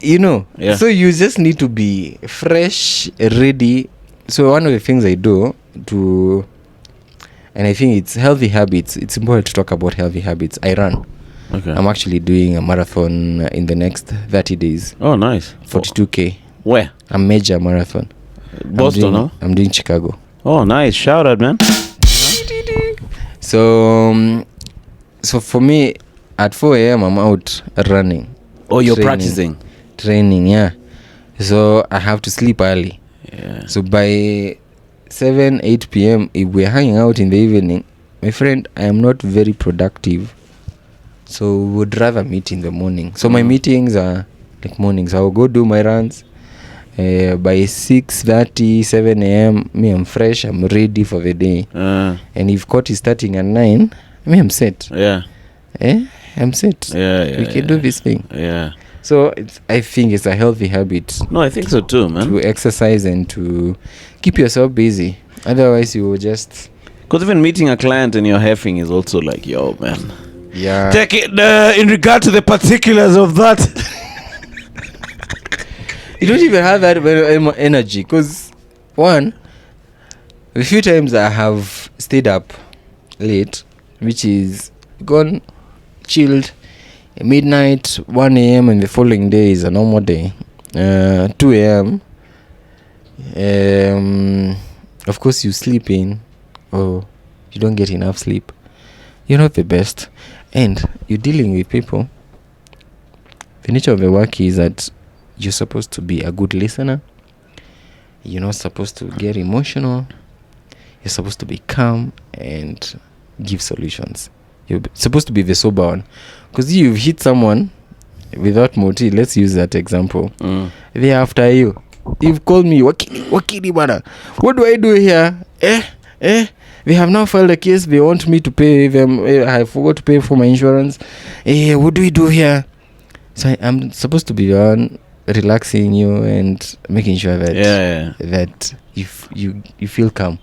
You know,
yeah.
So you just need to be fresh, ready. So one of the things I do and I think it's healthy habits. It's important to talk about healthy habits. I run.
Okay.
I'm actually doing a marathon in the next 30 days.
Oh, nice.
42K.
Where?
A major marathon.
Boston, no?
I'm doing Chicago.
Oh, nice. Shout out, man.
So for me, at 4 a.m. I'm out running.
Oh, you're practicing?
Training, yeah. So I have to sleep early.
Yeah.
So by 8 p.m., if we're hanging out in the evening, my friend, I am not very productive. So would rather meet in the morning. So my meetings are like mornings. I will go do my runs. By 6:30, 7 a.m., me, I'm fresh. I'm ready for the day. And if court is starting at 9, me, I'm set.
Yeah.
I'm set.
Yeah.
We can do this thing.
Yeah.
So I think it's a healthy habit.
No, I think so too, man.
To exercise and to keep yourself busy. Otherwise, you will just...
Because even meeting a client and you're heffing is also like, yo, man.
Yeah.
Take it in regard to the particulars of that.
You don't even have that energy. Because, one, a few times I have stayed up late, which is gone, chilled, midnight, 1 a.m. and the following day is a normal day. 2 a.m. Of course, you sleep in, or you don't get enough sleep. You're not the best. And you're dealing with people. The nature of the work is that you're supposed to be a good listener. You're not supposed to get emotional. You're supposed to be calm and give solutions. You're supposed to be the sober one. Because you've hit someone without motive. Let's use that example. They're after you. You've called me, Wakili bana. What do I do here? They have now filed a case. They want me to pay them. I forgot to pay for my insurance. What do we do here? So I'm supposed to be the one relaxing you and making sure that that you feel calm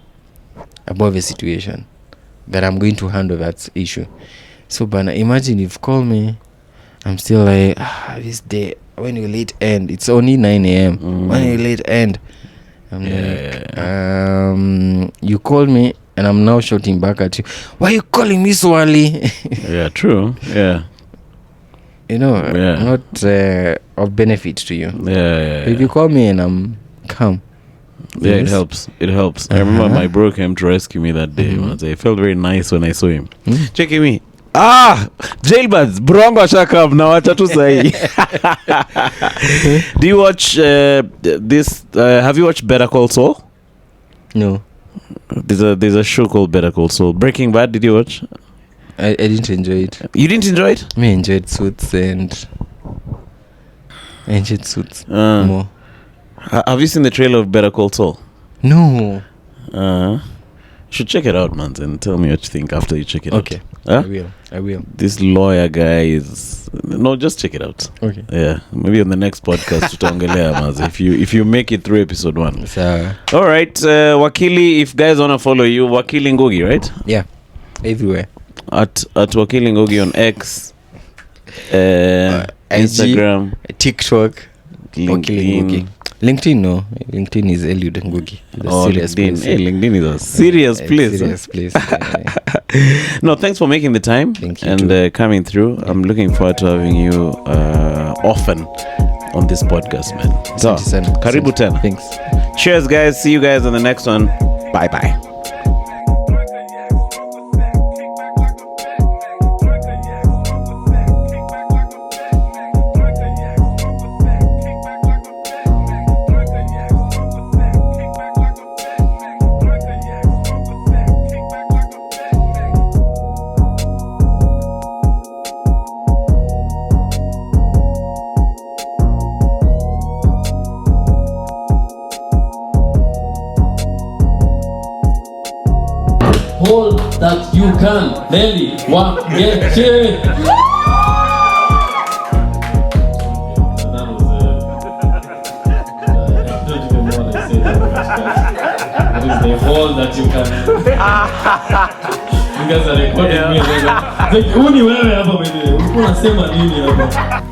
about the situation, that I'm going to handle that issue. So, but imagine you've called me, I'm still like, this day, when you late end, it's only 9 a.m. When you late end, I'm you called me and I'm now shouting back at you. Why are you calling me so early?
Yeah, true. Yeah.
You know, not of benefit to you.
Yeah.
If you call me and I'm calm,
Yeah, it helps. It helps. I remember my bro came to rescue me that day. I felt very nice when I saw him. Checking me. Jailbirds, brongo ashakam na wacha tu sahi. Do you watch this? Have you watched Better Call Saul?
No.
There's a show called Better Call Saul. Breaking Bad. Did you watch?
I didn't enjoy it.
You didn't enjoy it?
I enjoyed Suits more.
Have you seen the trailer of Better Call Saul?
No.
Should check it out, man, and tell me what you think after you check it out.
Okay.
Huh?
I will.
This lawyer guy is... No, just check it out.
Okay.
Yeah. Maybe on the next podcast, tutaongelea, man, if you make it through episode 1. All right. Wakili, if guys want to follow you, Wakili Ngugi, right?
Yeah. Everywhere.
At Wakili Ngugi on X, Instagram,
TikTok,
LinkedIn.
LinkedIn, no. LinkedIn is Eliud Ngugi.
LinkedIn. Hey, LinkedIn is a serious place.
Serious place.
No, thanks for making the time and coming through. I'm looking forward to having you often on this podcast, man. So, karibu tena.
Thanks.
Cheers, guys. See you guys on the next one. Bye-bye.
All that you can, Nelly, get it. That is the whole that you can. You guys are recording me. Like, uni wewe hapa mwenyewe. Ulikuwa unasema nini hapa?